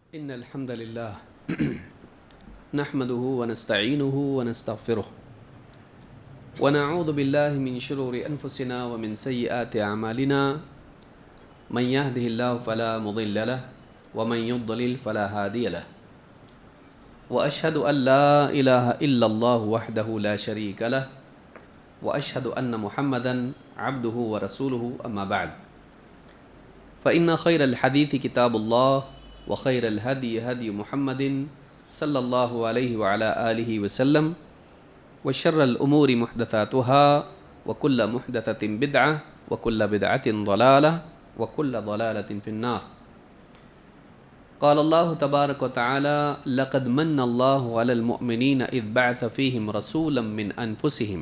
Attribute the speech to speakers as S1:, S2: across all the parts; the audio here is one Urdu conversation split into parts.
S1: إن الحمد لله نحمده ونستعينه ونستغفره ونعوذ بالله من شرور أنفسنا ومن سيئات أعمالنا من يهده الله فلا مضل له ومن يضلل فلا هادي له وأشهد أن لا إله إلا الله وحده لا شريك له وأشهد أن محمدا عبده ورسوله أما بعد فإن خير الحديث كتاب الله وخير الهدي هدي محمد صلى الله عليه وعلى آله وسلم وشر الأمور محدثاتها وكل محدثة بدعة وكل بدعة ضلالة وكل ضلالة في النار. قال الله تبارك وتعالى لقد من الله على المؤمنين إذ بعث فيهم رسولا من أنفسهم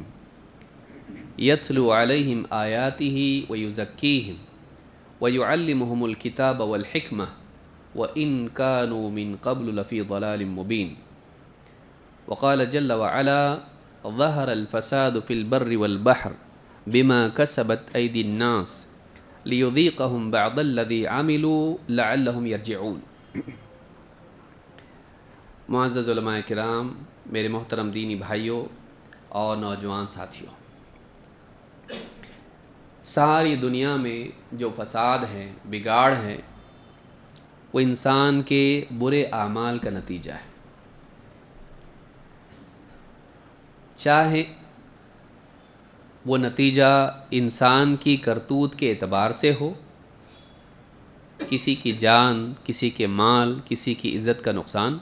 S1: يتلو عليهم آياته ويزكيهم ويعلمهم الكتاب والحكمة وإن كانوا من قبل لفي ضلال مبين. وقال جل وعلا ظهر الفساد في البر والبحر بما كسبت أيدي الناس ليذيقهم بعض الذي عملوا لعلهم يرجعون. معزز علماء کرام، میرے محترم دینی بھائیوں اور نوجوان ساتھیوں، ساری دنیا میں جو فساد ہے، بگاڑ ہے، وہ انسان کے برے اعمال کا نتیجہ ہے. چاہے وہ نتیجہ انسان کی کرتوت کے اعتبار سے ہو، کسی کی جان، کسی کے مال، کسی کی عزت کا نقصان،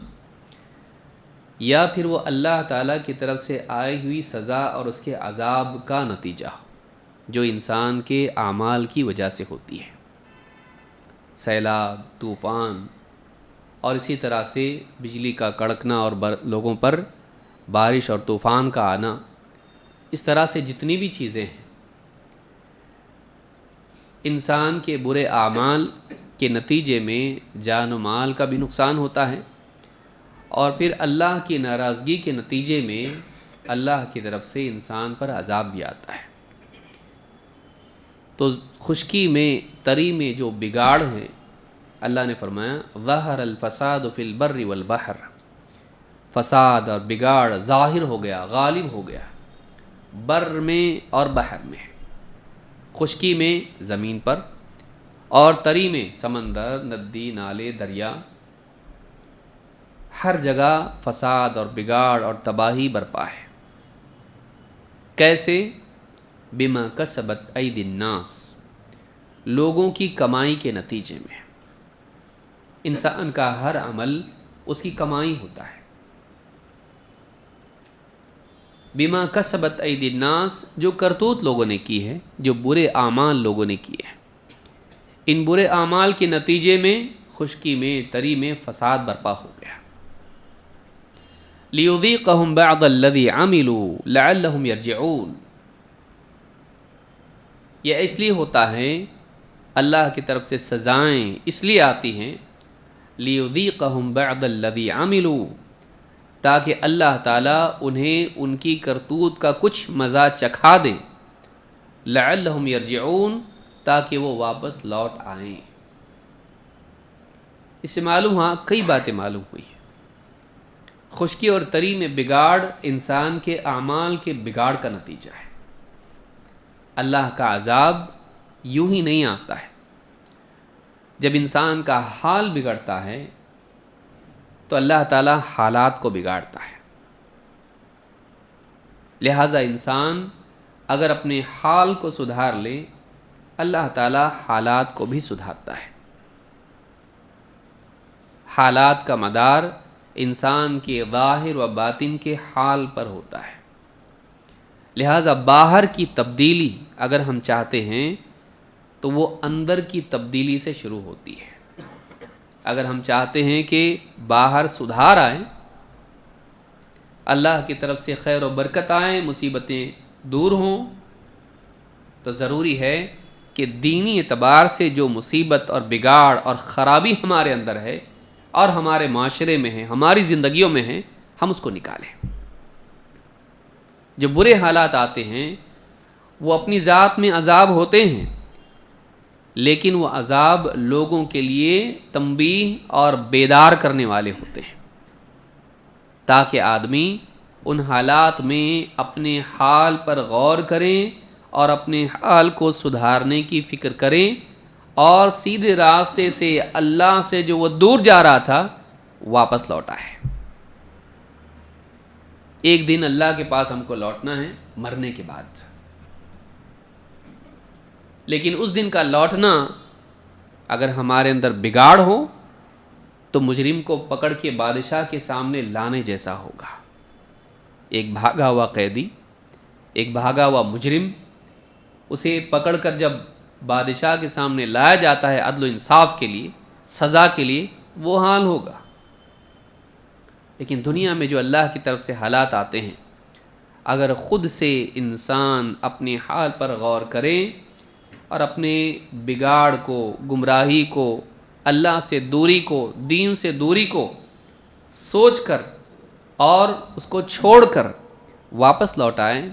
S1: یا پھر وہ اللہ تعالیٰ کی طرف سے آئی ہوئی سزا اور اس کے عذاب کا نتیجہ ہو جو انسان کے اعمال کی وجہ سے ہوتی ہے. سیلاب، طوفان اور اسی طرح سے بجلی کا کڑکنا اور لوگوں پر بارش اور طوفان کا آنا، اس طرح سے جتنی بھی چیزیں ہیں، انسان کے برے اعمال کے نتیجے میں جان و مال کا بھی نقصان ہوتا ہے، اور پھر اللہ کی ناراضگی کے نتیجے میں اللہ کی طرف سے انسان پر عذاب بھی آتا ہے. تو خشکی میں، تری میں جو بگاڑ ہے، اللہ نے فرمایا ظہر الفساد فی البر والبحر، فساد اور بگاڑ ظاہر ہو گیا، غالب ہو گیا بر میں اور بحر میں. خشکی میں زمین پر، اور تری میں سمندر، ندی، نالے، دریا، ہر جگہ فساد اور بگاڑ اور تباہی برپا ہے. کیسے؟ بما کسبت ایدی الناس، لوگوں کی کمائی کے نتیجے میں. انسان کا ہر عمل اس کی کمائی ہوتا ہے. بما کسبت ایدی الناس، جو کرتوت لوگوں نے کی ہے، جو برے اعمال لوگوں نے کیے ہیں، ان برے اعمال کے نتیجے میں خشکی میں، تری میں فساد برپا ہو گیا. لیذیقہم بعض الذی عملوا لعلہم یرجعون، یہ اس لیے ہوتا ہے، اللہ کی طرف سے سزائیں اس لیے آتی ہیں، لیذیقہم بعض الذی عملوا، تاکہ اللہ تعالیٰ انہیں ان کی کرتوت کا کچھ مزہ چکھا دے، لعلہم یرجعون، تاکہ وہ واپس لوٹ آئیں. اس سے معلوم ہوا، کئی باتیں معلوم ہوئی ہیں. خشکی اور تری میں بگاڑ انسان کے اعمال کے بگاڑ کا نتیجہ ہے. اللہ کا عذاب یوں ہی نہیں آتا ہے. جب انسان کا حال بگڑتا ہے تو اللہ تعالیٰ حالات کو بگاڑتا ہے. لہٰذا انسان اگر اپنے حال کو سدھار لے، اللہ تعالیٰ حالات کو بھی سدھارتا ہے. حالات کا مدار انسان کے ظاہر و باطن کے حال پر ہوتا ہے. لہٰذا باہر کی تبدیلی اگر ہم چاہتے ہیں تو وہ اندر کی تبدیلی سے شروع ہوتی ہے. اگر ہم چاہتے ہیں کہ باہر سدھار آئے، اللہ کی طرف سے خیر و برکت آئیں، مصیبتیں دور ہوں، تو ضروری ہے کہ دینی اعتبار سے جو مصیبت اور بگاڑ اور خرابی ہمارے اندر ہے اور ہمارے معاشرے میں ہے، ہماری زندگیوں میں ہے، ہم اس کو نکالیں. جو برے حالات آتے ہیں وہ اپنی ذات میں عذاب ہوتے ہیں، لیکن وہ عذاب لوگوں کے لیے تنبیہ اور بیدار کرنے والے ہوتے ہیں، تاکہ آدمی ان حالات میں اپنے حال پر غور کریں اور اپنے حال کو سدھارنے کی فکر کریں اور سیدھے راستے سے اللہ سے جو وہ دور جا رہا تھا واپس لوٹا ہے۔ ایک دن اللہ کے پاس ہم کو لوٹنا ہے مرنے کے بعد، لیکن اس دن کا لوٹنا اگر ہمارے اندر بگاڑ ہو تو مجرم کو پکڑ کے بادشاہ کے سامنے لانے جیسا ہوگا۔ ایک بھاگا ہوا قیدی، ایک بھاگا ہوا مجرم، اسے پکڑ کر جب بادشاہ کے سامنے لایا جاتا ہے عدل و انصاف کے لیے، سزا کے لیے، وہ حال ہوگا۔ لیکن دنیا میں جو اللہ کی طرف سے حالات آتے ہیں، اگر خود سے انسان اپنے حال پر غور کرے اور اپنے بگاڑ کو، گمراہی کو، اللہ سے دوری کو، دین سے دوری کو سوچ کر اور اس کو چھوڑ کر واپس لوٹائیں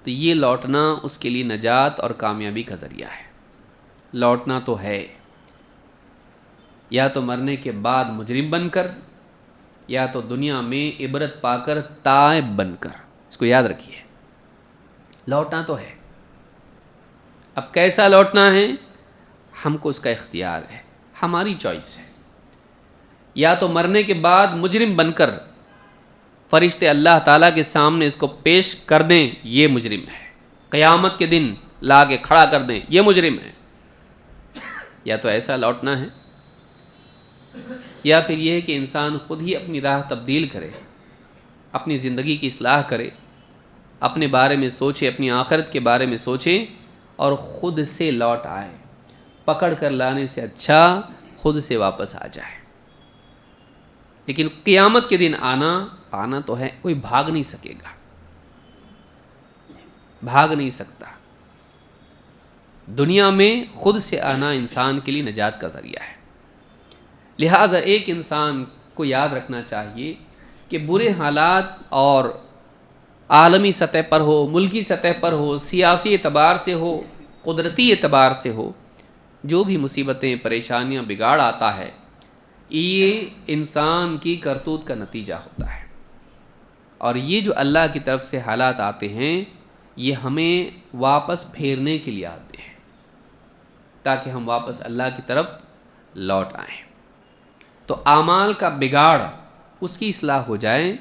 S1: تو یہ لوٹنا اس کے لیے نجات اور کامیابی کا ذریعہ ہے۔ لوٹنا تو ہے، یا تو مرنے کے بعد مجرم بن کر، یا تو دنیا میں عبرت پا کر تائب بن کر۔ اس کو یاد رکھیے، لوٹنا تو ہے۔ اب کیسا لوٹنا ہے ہم کو اس کا اختیار ہے، ہماری چوائس ہے۔ یا تو مرنے کے بعد مجرم بن کر فرشتے اللہ تعالیٰ کے سامنے اس کو پیش کر دیں، یہ مجرم ہے، قیامت کے دن لا کے کھڑا کر دیں، یہ مجرم ہے۔ یا تو ایسا لوٹنا ہے، یا پھر یہ ہے کہ انسان خود ہی اپنی راہ تبدیل کرے، اپنی زندگی کی اصلاح کرے، اپنے بارے میں سوچے، اپنی آخرت کے بارے میں سوچے اور خود سے لوٹ آئے۔ پکڑ کر لانے سے اچھا خود سے واپس آ جائے۔ لیکن قیامت کے دن آنا تو ہے، کوئی بھاگ نہیں سکے گا، بھاگ نہیں سکتا۔ دنیا میں خود سے آنا انسان کے لیے نجات کا ذریعہ ہے۔ لہٰذا ایک انسان کو یاد رکھنا چاہیے کہ برے حالات اور عالمی سطح پر ہو، ملکی سطح پر ہو، سیاسی اعتبار سے ہو، قدرتی اعتبار سے ہو، جو بھی مصیبتیں، پریشانیاں، بگاڑ آتا ہے، یہ انسان کی کرتوت کا نتیجہ ہوتا ہے۔ اور یہ جو اللہ کی طرف سے حالات آتے ہیں، یہ ہمیں واپس پھیرنے کے لیے آتے ہیں، تاکہ ہم واپس اللہ کی طرف لوٹ آئیں۔ تو اعمال کا بگاڑ اس کی اصلاح ہو جائے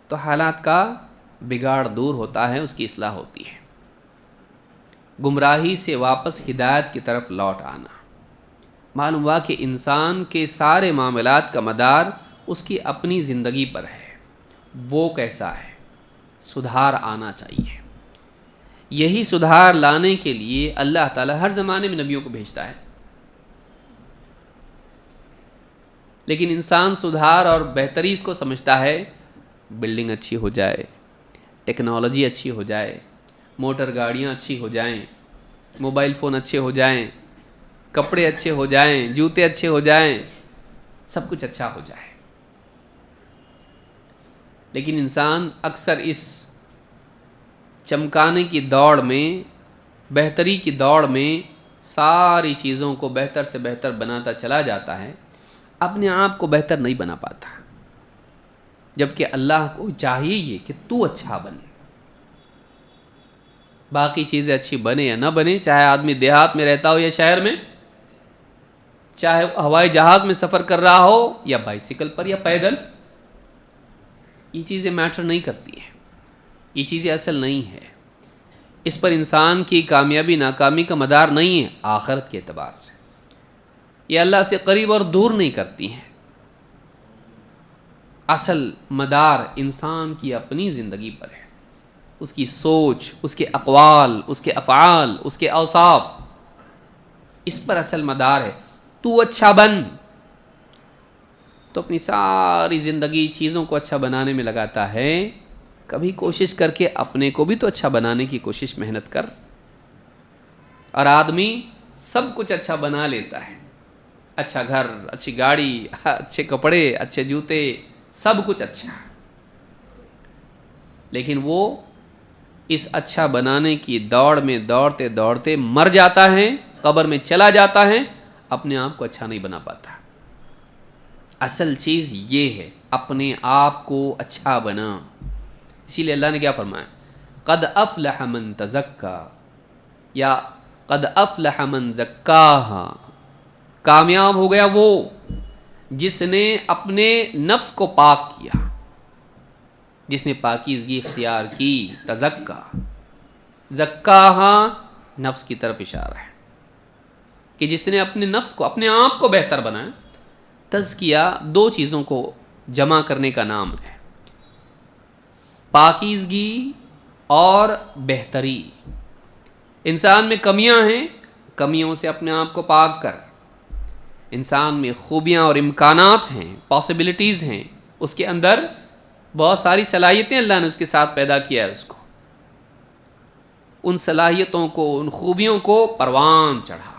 S1: تو حالات کا بگاڑ دور ہوتا ہے، اس کی اصلاح ہوتی ہے۔ گمراہی سے واپس ہدایت کی طرف لوٹ آنا۔ معلوم ہوا کہ انسان کے سارے معاملات کا مدار اس کی اپنی زندگی پر ہے، وہ کیسا ہے، سدھار آنا چاہیے۔ یہی سدھار لانے کے لیے اللہ تعالیٰ ہر زمانے میں نبیوں کو بھیجتا ہے، لیکن انسان سدھار اور بہتری اس کو سمجھتا ہے بلڈنگ اچھی ہو جائے، ٹیکنالوجی اچھی ہو جائے، موٹر گاڑیاں اچھی ہو جائیں، موبائل فون اچھے ہو جائیں، کپڑے اچھے ہو جائیں، جوتے اچھے ہو جائیں، سب کچھ اچھا ہو جائے۔ لیکن انسان اکثر اس چمکانے کی دوڑ میں، بہتری کی دوڑ میں ساری چیزوں کو بہتر سے بہتر بناتا چلا جاتا ہے، اپنے آپ کو بہتر نہیں بنا پاتا، جبکہ اللہ کو چاہیے یہ کہ تو اچھا بن۔ باقی چیزیں اچھی بنے یا نہ بنے، چاہے آدمی دیہات میں رہتا ہو یا شہر میں، چاہے ہوائی جہاز میں سفر کر رہا ہو یا بائیسیکل پر یا پیدل، یہ چیزیں میٹر نہیں کرتی ہیں، یہ چیزیں اصل نہیں ہے۔ اس پر انسان کی کامیابی ناکامی کا مدار نہیں ہے آخرت کے اعتبار سے، یہ اللہ سے قریب اور دور نہیں کرتی ہیں۔ اصل مدار انسان کی اپنی زندگی پر ہے، اس کی سوچ، اس کے اقوال، اس کے افعال، اس کے اوصاف، اس پر اصل مدار ہے۔ تو اچھا بن، تو اپنی ساری زندگی چیزوں کو اچھا بنانے میں لگاتا ہے، کبھی کوشش کر کے اپنے کو بھی تو اچھا بنانے کی کوشش، محنت کر۔ اور آدمی سب کچھ اچھا بنا لیتا ہے، اچھا گھر، اچھی گاڑی، اچھے کپڑے، اچھے جوتے، سب کچھ اچھا، لیکن وہ اس اچھا بنانے کی دوڑ میں دوڑتے دوڑتے مر جاتا ہے قبر میں چلا جاتا ہے اپنے آپ کو اچھا نہیں بنا پاتا. اصل چیز یہ ہے اپنے آپ کو اچھا بنا. اسی لیے اللہ نے کیا فرمایا؟ قد افلح من تزکا یا قد افلح من زکاہا. کامیاب ہو گیا وہ جس نے اپنے نفس کو پاک کیا، جس نے پاکیزگی اختیار کی. تزکا، زکاہا نفس کی طرف اشارہ ہے کہ جس نے اپنے نفس کو، اپنے آپ کو بہتر بنایا. تزکیہ دو چیزوں کو جمع کرنے کا نام ہے، پاکیزگی اور بہتری. انسان میں کمیاں ہیں، کمیوں سے اپنے آپ کو پاک کر. انسان میں خوبیاں اور امکانات ہیں، پاسبلٹیز ہیں، اس کے اندر بہت ساری صلاحیتیں اللہ نے اس کے ساتھ پیدا کیا ہے. اس کو ان صلاحیتوں کو، ان خوبیوں کو پروان چڑھا.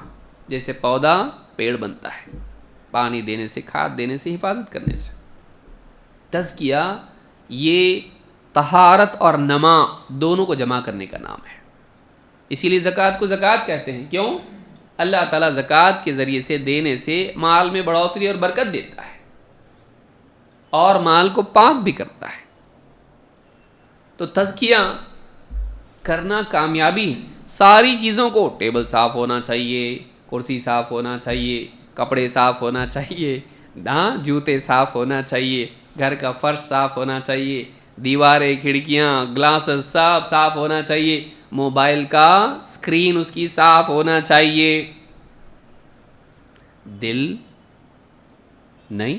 S1: جیسے پودا پیڑ بنتا ہے پانی دینے سے، کھاد دینے سے، حفاظت کرنے سے. تزکیہ یہ طہارت اور نما دونوں کو جمع کرنے کا نام ہے. اسی لیے زکوٰۃ کو زکوٰۃ کہتے ہیں. کیوں؟ اللہ تعالیٰ زکوٰۃ کے ذریعے سے، دینے سے مال میں بڑھوتری اور برکت دیتا ہے اور مال کو پاک بھی کرتا ہے. تو تزکیہ کرنا کامیابی ہے. ساری چیزوں کو، ٹیبل صاف ہونا چاہیے، کرسی صاف ہونا چاہیے، کپڑے صاف ہونا چاہیے، جوتے صاف ہونا چاہیے، گھر کا فرش صاف ہونا چاہیے، دیواریں، کھڑکیاں، گلاسز سب صاف ہونا چاہیے، موبائل کا اسکرین اس کی صاف ہونا چاہیے. دل نہیں،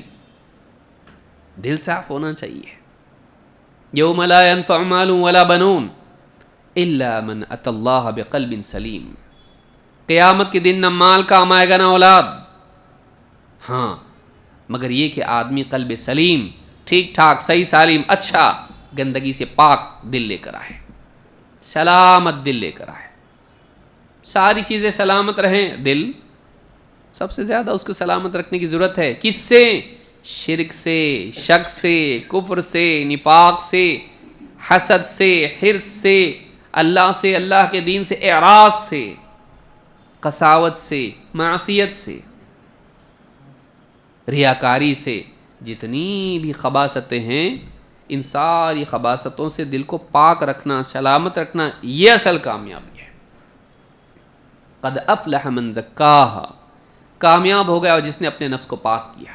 S1: دل صاف ہونا چاہیے. یوم لا ينفع مال ولا بنون الا من اتى اللہ بقلب سلیم. قیامت کے دن نہ مال کام آئے گا نہ اولاد، ہاں مگر یہ کہ آدمی قلب سلیم، ٹھیک ٹھاک، صحیح سالم، اچھا، گندگی سے پاک دل لے کر آئے، سلامت دل لے کر آئے. ساری چیزیں سلامت رہیں، دل سب سے زیادہ اس کو سلامت رکھنے کی ضرورت ہے. کس سے؟ شرک سے، شک سے، کفر سے، نفاق سے، حسد سے، حرص سے، اللہ سے، اللہ کے دین سے اعراض سے، قساوت سے، معصیت سے، ریاکاری سے. جتنی بھی خباثتیں ہیں ان ساری خباثتوں سے دل کو پاک رکھنا، سلامت رکھنا، یہ اصل کامیابی ہے. قد افلح من زکاہا، کامیاب ہو گیا جس نے اپنے نفس کو پاک کیا.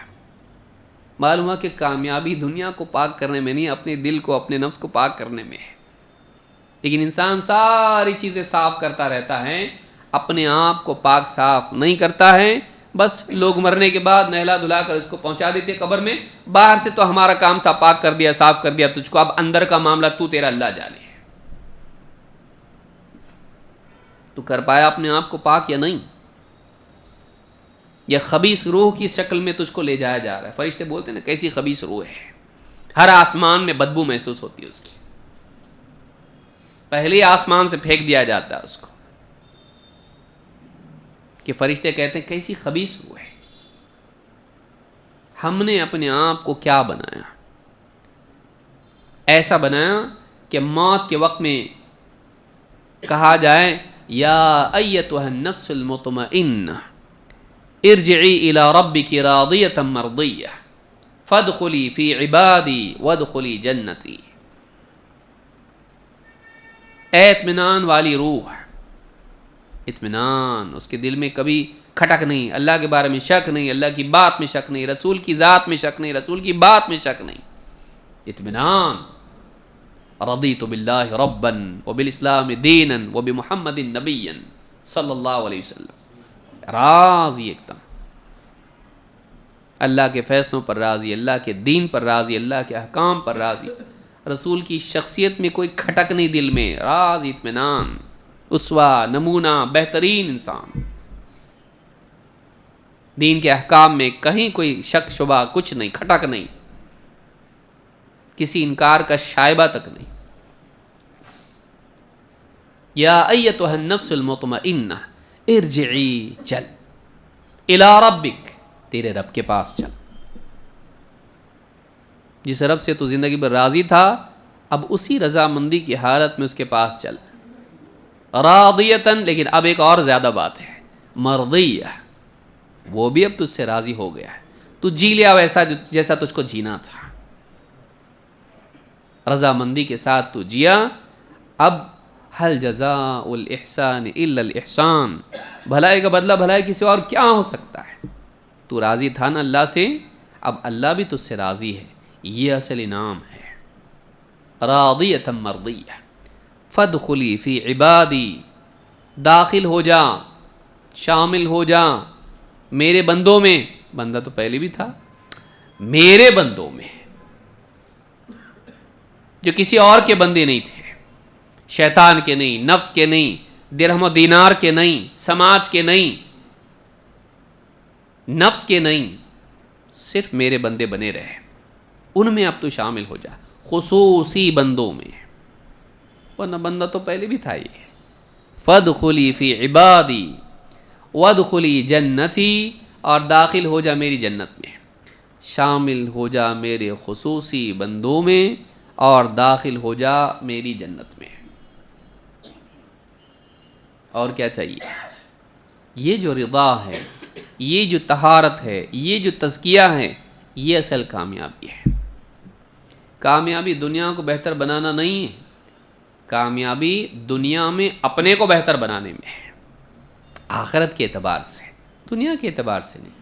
S1: معلوم ہوا کہ کامیابی دنیا کو پاک کرنے میں نہیں، اپنے دل کو، اپنے نفس کو پاک کرنے میں ہے. لیکن انسان ساری چیزیں صاف کرتا رہتا ہے، اپنے آپ کو پاک صاف نہیں کرتا ہے. بس لوگ مرنے کے بعد نہلا دھلا کر اس کو پہنچا دیتے قبر میں. باہر سے تو ہمارا کام تھا، پاک کر دیا، صاف کر دیا تجھ کو، اب اندر کا معاملہ تو تیرا اللہ جانے ہے. تو کر پایا اپنے آپ کو پاک یا نہیں؟ یہ خبیث روح کی شکل میں تجھ کو لے جایا جا رہا ہے. فرشتے بولتے ہیں نا کیسی خبیث روح ہے، ہر آسمان میں بدبو محسوس ہوتی ہے اس کی. پہلے آسمان سے پھینک دیا جاتا ہے اس کو، کہ فرشتے کہتے ہیں کیسی خبیث روح ہے. ہم نے اپنے آپ کو کیا بنایا؟ ایسا بنایا کہ موت کے وقت میں کہا جائے یا ایتها النفس المطمئنہ ارجعی الی ربک راضیۃ مرضیہ فادخلی فی عبادی وادخلی جنتی. اے اطمینان والی روح، اطمینان، اس کے دل میں کبھی کھٹک نہیں، اللہ کے بارے میں شک نہیں، اللہ کی بات میں شک نہیں، رسول کی ذات میں شک نہیں، رسول کی بات میں شک نہیں، اطمینان. رضیت باللہ ربا وبالاسلام دینا وبمحمد نبیا صلی اللہ علیہ وسلم. راضی ایک دم، اللہ کے فیصلوں پر راضی، اللہ کے دین پر راضی، اللہ کے احکام پر راضی، رسول کی شخصیت میں کوئی کھٹک نہیں دل میں، راضی، اطمینان، اسوہ، نمونہ، بہترین انسان. دین کے احکام میں کہیں کوئی شک شبہ کچھ نہیں، کھٹک نہیں، کسی انکار کا شائبہ تک نہیں. یا ایتها النفس المطمئنہ ارجعی، چل، الی ربک، تیرے رب کے پاس چل. جس رب سے تو زندگی پر راضی تھا اب اسی رضامندی کی حالت میں اس کے پاس چل. راضیتاً، لیکن اب ایک اور زیادہ بات ہے، مرضیہ، وہ بھی اب تجھ سے راضی ہو گیا ہے، تو جی لیا ویسا جیسا تجھ کو جینا تھا، رضامندی کے ساتھ تو جیا. اب حل جزاء الاحسان الا الاحسان، بھلائی کا بدلہ بھلائی کسی اور کیا ہو سکتا ہے؟ تو راضی تھا نا اللہ سے، اب اللہ بھی تجھ سے راضی ہے، یہ اصل انعام ہے. راضیۃ مرضیہ فادخلی فی عبادی، داخل ہو جا، شامل ہو جا میرے بندوں میں. بندہ تو پہلے بھی تھا، میرے بندوں میں، جو کسی اور کے بندے نہیں تھے، شیطان کے نہیں، نفس کے نہیں، درہم و دینار کے نہیں، سماج کے نہیں، نفس کے نہیں، صرف میرے بندے بنے رہے. ان میں اب تو شامل ہو جا، خصوصی بندوں میں، ورنہ بندہ تو پہلے بھی تھا. یہ فادخلی فی عبادی وادخلی جنتی، اور داخل ہو جا میری جنت میں، شامل ہو جا میرے خصوصی بندوں میں، اور داخل ہو جا میری جنت میں. اور کیا چاہیے؟ یہ جو رضا ہے، یہ جو طہارت ہے، یہ جو تزکیہ ہے، یہ اصل کامیابی ہے. کامیابی دنیا کو بہتر بنانا نہیں ہے، کامیابی دنیا میں اپنے کو بہتر بنانے میں ہے، آخرت کے اعتبار سے، دنیا کے اعتبار سے نہیں.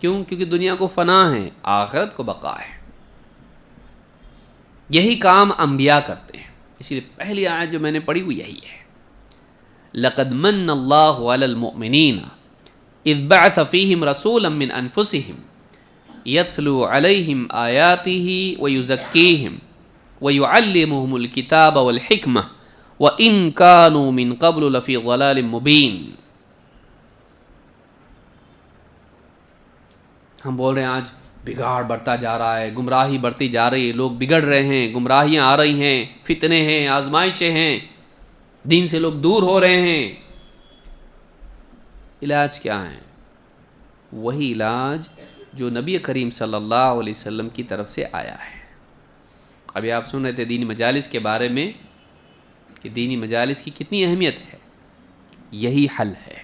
S1: کیوں؟ کیونکہ دنیا کو فنا ہے، آخرت کو بقا ہے. یہی کام انبیاء کرتے ہیں. اسی لیے پہلی آیت جو میں نے پڑھی وہ یہی ہے، لقد من اللہ علی المؤمنین اذ بعث فیہم رسولا من انفسہم یتلو علیہم آیاتہ ویزکیہم ویعلمہم الکتاب والحکمہ وإن كانوا من قبل لفی ضلال مبین. ہم بول رہے ہیں آج بگاڑ بڑھتا جا رہا ہے، گمراہی بڑھتی جا رہی ہے، لوگ بگڑ رہے ہیں، گمراہیاں آ رہی ہیں، فتنے ہیں، آزمائشیں ہیں، دین سے لوگ دور ہو رہے ہیں. علاج کیا ہے؟ وہی علاج جو نبی کریم صلی اللہ علیہ وسلم کی طرف سے آیا ہے. ابھی آپ سن رہے تھے دینی مجالس کے بارے میں کہ دینی مجالس کی کتنی اہمیت ہے. یہی حل ہے.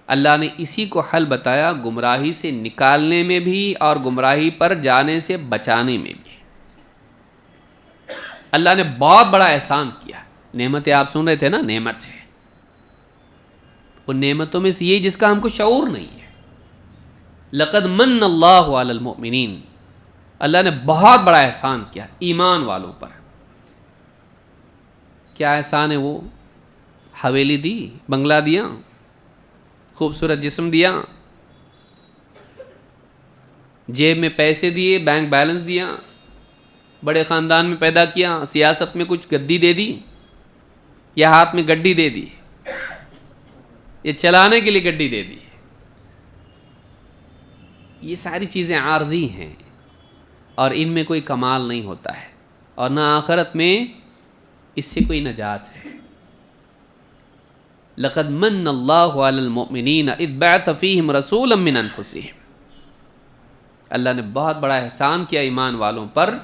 S1: اللہ نے اسی کو حل بتایا گمراہی سے نکالنے میں بھی اور گمراہی پر جانے سے بچانے میں بھی. اللہ نے بہت بڑا احسان کیا. نعمتیں آپ سن رہے تھے نا، نعمت ہے، ان نعمتوں میں سے یہ جس کا ہم کو شعور نہیں ہے. لقد من اللہ علی المؤمنین، اللہ نے بہت بڑا احسان کیا ایمان والوں پر. کیا احسان ہے وہ؟ حویلی دی، بنگلہ دیا، خوبصورت جسم دیا، جیب میں پیسے دیے، بینک بیلنس دیا، بڑے خاندان میں پیدا کیا، سیاست میں کچھ گدی دے دی، یا ہاتھ میں گڈی دے دی، یہ چلانے کے لیے گڈی دے دی. یہ ساری چیزیں عارضی ہیں اور ان میں کوئی کمال نہیں ہوتا ہے، اور نہ آخرت میں اس سے کوئی نجات ہے. لقد من اللہ علی المؤمنین اذ بعث فیہم رسولا من انفسہم. اللہ نے بہت بڑا احسان کیا ایمان والوں پر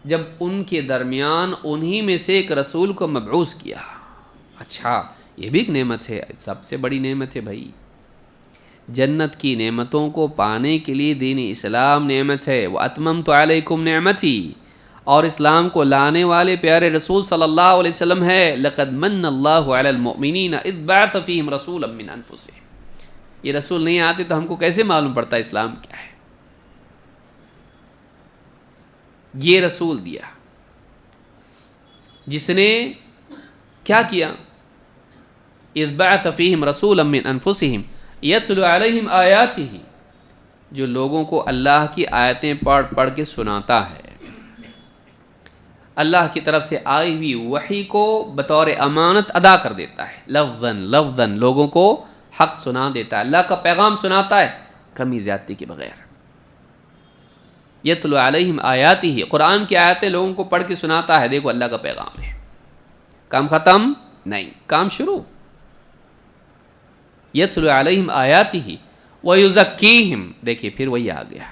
S1: جب ان کے درمیان انہی میں سے ایک رسول کو مبعوث کیا. اچھا، یہ بھی ایک نعمت ہے، سب سے بڑی نعمت ہے بھائی. جنت کی نعمتوں کو پانے کے لیے دین اسلام نعمت ہے. وَأَتْمَمْتُ عَلَيْكُمْ نِعْمَتِي، اور اسلام کو لانے والے پیارے رسول صلی اللہ علیہ وسلم ہے. لقد من اللہ علی المؤمنین اذ بعث فیہم رسولا من انفسہم. یہ رسول نہیں آتے تو ہم کو کیسے معلوم پڑتا اسلام کیا ہے؟ یہ رسول دیا جس نے کیا کیا؟ اذ بعث فیہم رسولا من انفسہم یتلو علیہم آیاتہ، جو لوگوں کو اللہ کی آیتیں پڑھ پڑھ کے سناتا ہے، اللہ کی طرف سے آئی ہوئی وحی کو بطور امانت ادا کر دیتا ہے، لفظاً لفظاً لوگوں کو حق سنا دیتا ہے، اللہ کا پیغام سناتا ہے کمی زیادتی کے بغیر. یتلو علیہم آیاتہ، قرآن کی آیتیں لوگوں کو پڑھ کے سناتا ہے. دیکھو اللہ کا پیغام ہے، کام ختم نہیں، کام شروع. یتلو علیہم آیاتہ ویزکیہم، دیکھیے پھر وہی آ گیا،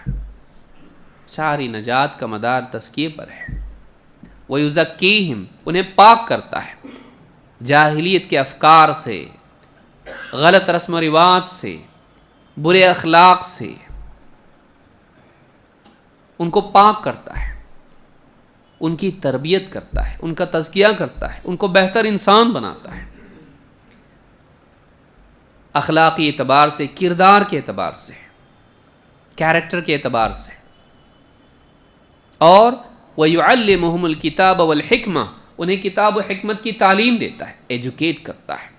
S1: ساری نجات کا مدار تزکیے پر ہے. ویزکیہم، انہیں پاک کرتا ہے. جاہلیت کے افکار سے، غلط رسم و رواج سے، برے اخلاق سے ان کو پاک کرتا ہے، ان کی تربیت کرتا ہے، ان کا تزکیہ کرتا ہے، ان کو بہتر انسان بناتا ہے، اخلاقی اعتبار سے، کردار کے اعتبار سے، کیریکٹر کے اعتبار سے. اور وَيُعَلِّمُهُمُ الْكِتَابَ وَالْحِكْمَةَ، انہیں کتاب و حکمت کی تعلیم دیتا ہے، ایجوکیٹ کرتا ہے.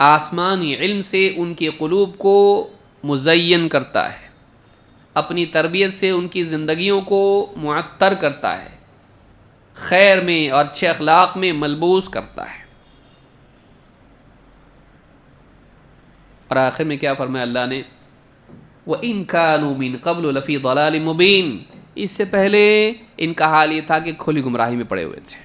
S1: آسمانی علم سے ان کے قلوب کو مزین کرتا ہے، اپنی تربیت سے ان کی زندگیوں کو معطر کرتا ہے، خیر میں اور اچھے اخلاق میں ملبوس کرتا ہے. اور آخر میں کیا فرمایا اللہ نے؟ وَإِن كَانُوا مِن قَبْلُ لَفِي ضَلَالٍ مُبِينٍ، اس سے پہلے ان کا حال یہ تھا کہ کھلی گمراہی میں پڑے ہوئے تھے.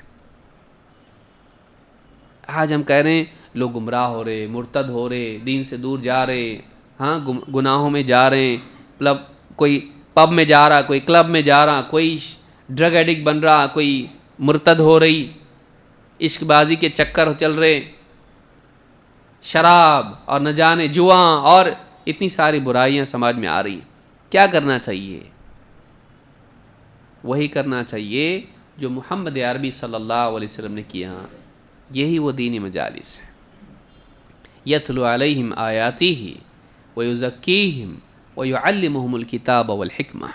S1: آج ہم کہہ رہے ہیں لوگ گمراہ ہو رہے، مرتد ہو رہے، دین سے دور جا رہے، ہاں گناہوں میں جا رہے ہیں، مطلب کوئی پب میں جا رہا، کوئی کلب میں جا رہا، کوئی ڈرگ ایڈکٹ بن رہا، کوئی مرتد ہو رہی، عشق بازی کے چکر چل رہے، شراب اور نہ جانے جواں اور اتنی ساری برائیاں سماج میں آ رہی ہیں. کیا کرنا چاہیے؟ وہی کرنا چاہیے جو محمد عربی صلی اللہ علیہ وسلم نے کیا. یہی وہ دینی مجالس ہے. یتلو علیہم آیاتہ ویزکیہم ویعلمہم الکتاب والحکمہ.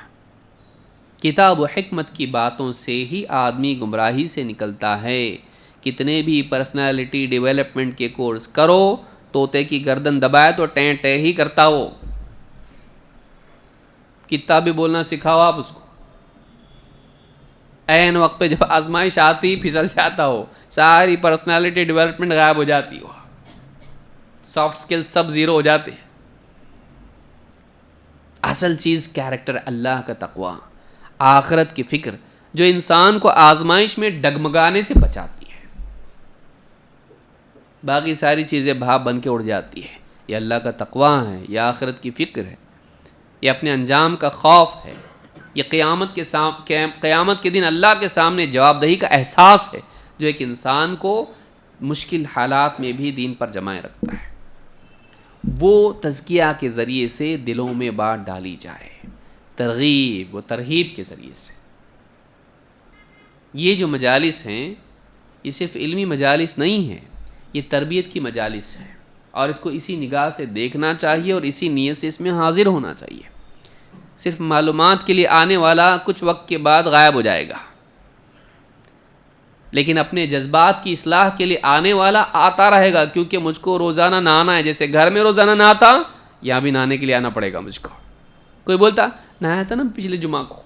S1: کتاب و حکمت کی باتوں سے ہی آدمی گمراہی سے نکلتا ہے. کتنے بھی پرسنالٹی ڈیولپمنٹ کے کورس کرو، طوطے کی گردن دبائے تو ٹیں ٹیں ہی کرتا ہو. کتاب بھی بولنا سکھاؤ آپ اس کو، عین وقت پہ جب آزمائش آتی پھسل جاتا ہو، ساری پرسنالٹی ڈیولپمنٹ غائب ہو جاتی ہو، سافٹ سکل سب زیرو ہو جاتے ہیں. اصل چیز کیریکٹر، اللہ کا تقوی، آخرت کی فکر، جو انسان کو آزمائش میں ڈگمگانے سے بچاتی ہے. باقی ساری چیزیں بھاپ بن کے اڑ جاتی ہے. یہ اللہ کا تقوی ہے، یہ آخرت کی فکر ہے، یہ اپنے انجام کا خوف ہے، یہ قیامت کے دن اللہ کے سامنے جواب دہی کا احساس ہے، جو ایک انسان کو مشکل حالات میں بھی دین پر جمائے رکھتا ہے. وہ تزکیہ کے ذریعے سے دلوں میں بات ڈالی جائے، ترغیب و ترہیب کے ذریعے سے. یہ جو مجالس ہیں یہ صرف علمی مجالس نہیں ہیں، یہ تربیت کی مجالس ہیں، اور اس کو اسی نگاہ سے دیکھنا چاہیے اور اسی نیت سے اس میں حاضر ہونا چاہیے. صرف معلومات کے لیے آنے والا کچھ وقت کے بعد غائب ہو جائے گا، لیکن اپنے جذبات کی اصلاح کے لیے آنے والا آتا رہے گا، کیونکہ مجھ کو روزانہ نہانا ہے. جیسے گھر میں روزانہ نہاتا، یہاں بھی نہانے کے لیے آنا پڑے گا مجھ کو. کوئی بولتا نہایا تھا نا پچھلے جمعہ کو،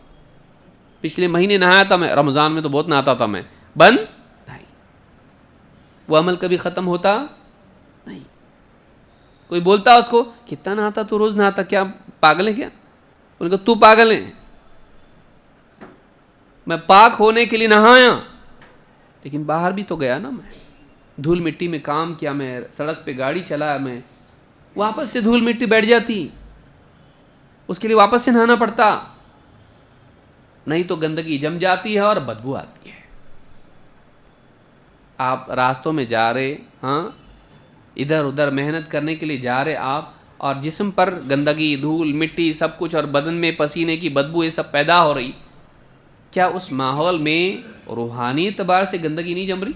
S1: پچھلے مہینے نہایا تھا میں، رمضان میں تو بہت نہاتا تھا میں، بند نہیں. وہ عمل کبھی ختم ہوتا نہیں. کوئی بولتا اس کو کتنا نہاتا تو، روز نہاتا، کیا پاگل ہے کیا؟ ان کو تو پاگل ہے، میں پاک ہونے کے لیے نہایا، لیکن باہر بھی تو گیا نا، میں دھول مٹی میں کام کیا، میں سڑک پہ گاڑی چلایا، میں واپس سے دھول مٹی بیٹھ جاتی، اس کے لیے واپس سے نہانا پڑتا، نہیں تو گندگی جم جاتی ہے اور بدبو آتی ہے. آپ راستوں میں جا رہے، ہاں ادھر ادھر محنت کرنے کے لیے جا رہے آپ، اور جسم پر گندگی، دھول مٹی سب کچھ، اور بدن میں پسینے کی بدبو یہ سب پیدا ہو رہی، کیا اس ماحول میں روحانی اعتبار سے گندگی نہیں جم رہی؟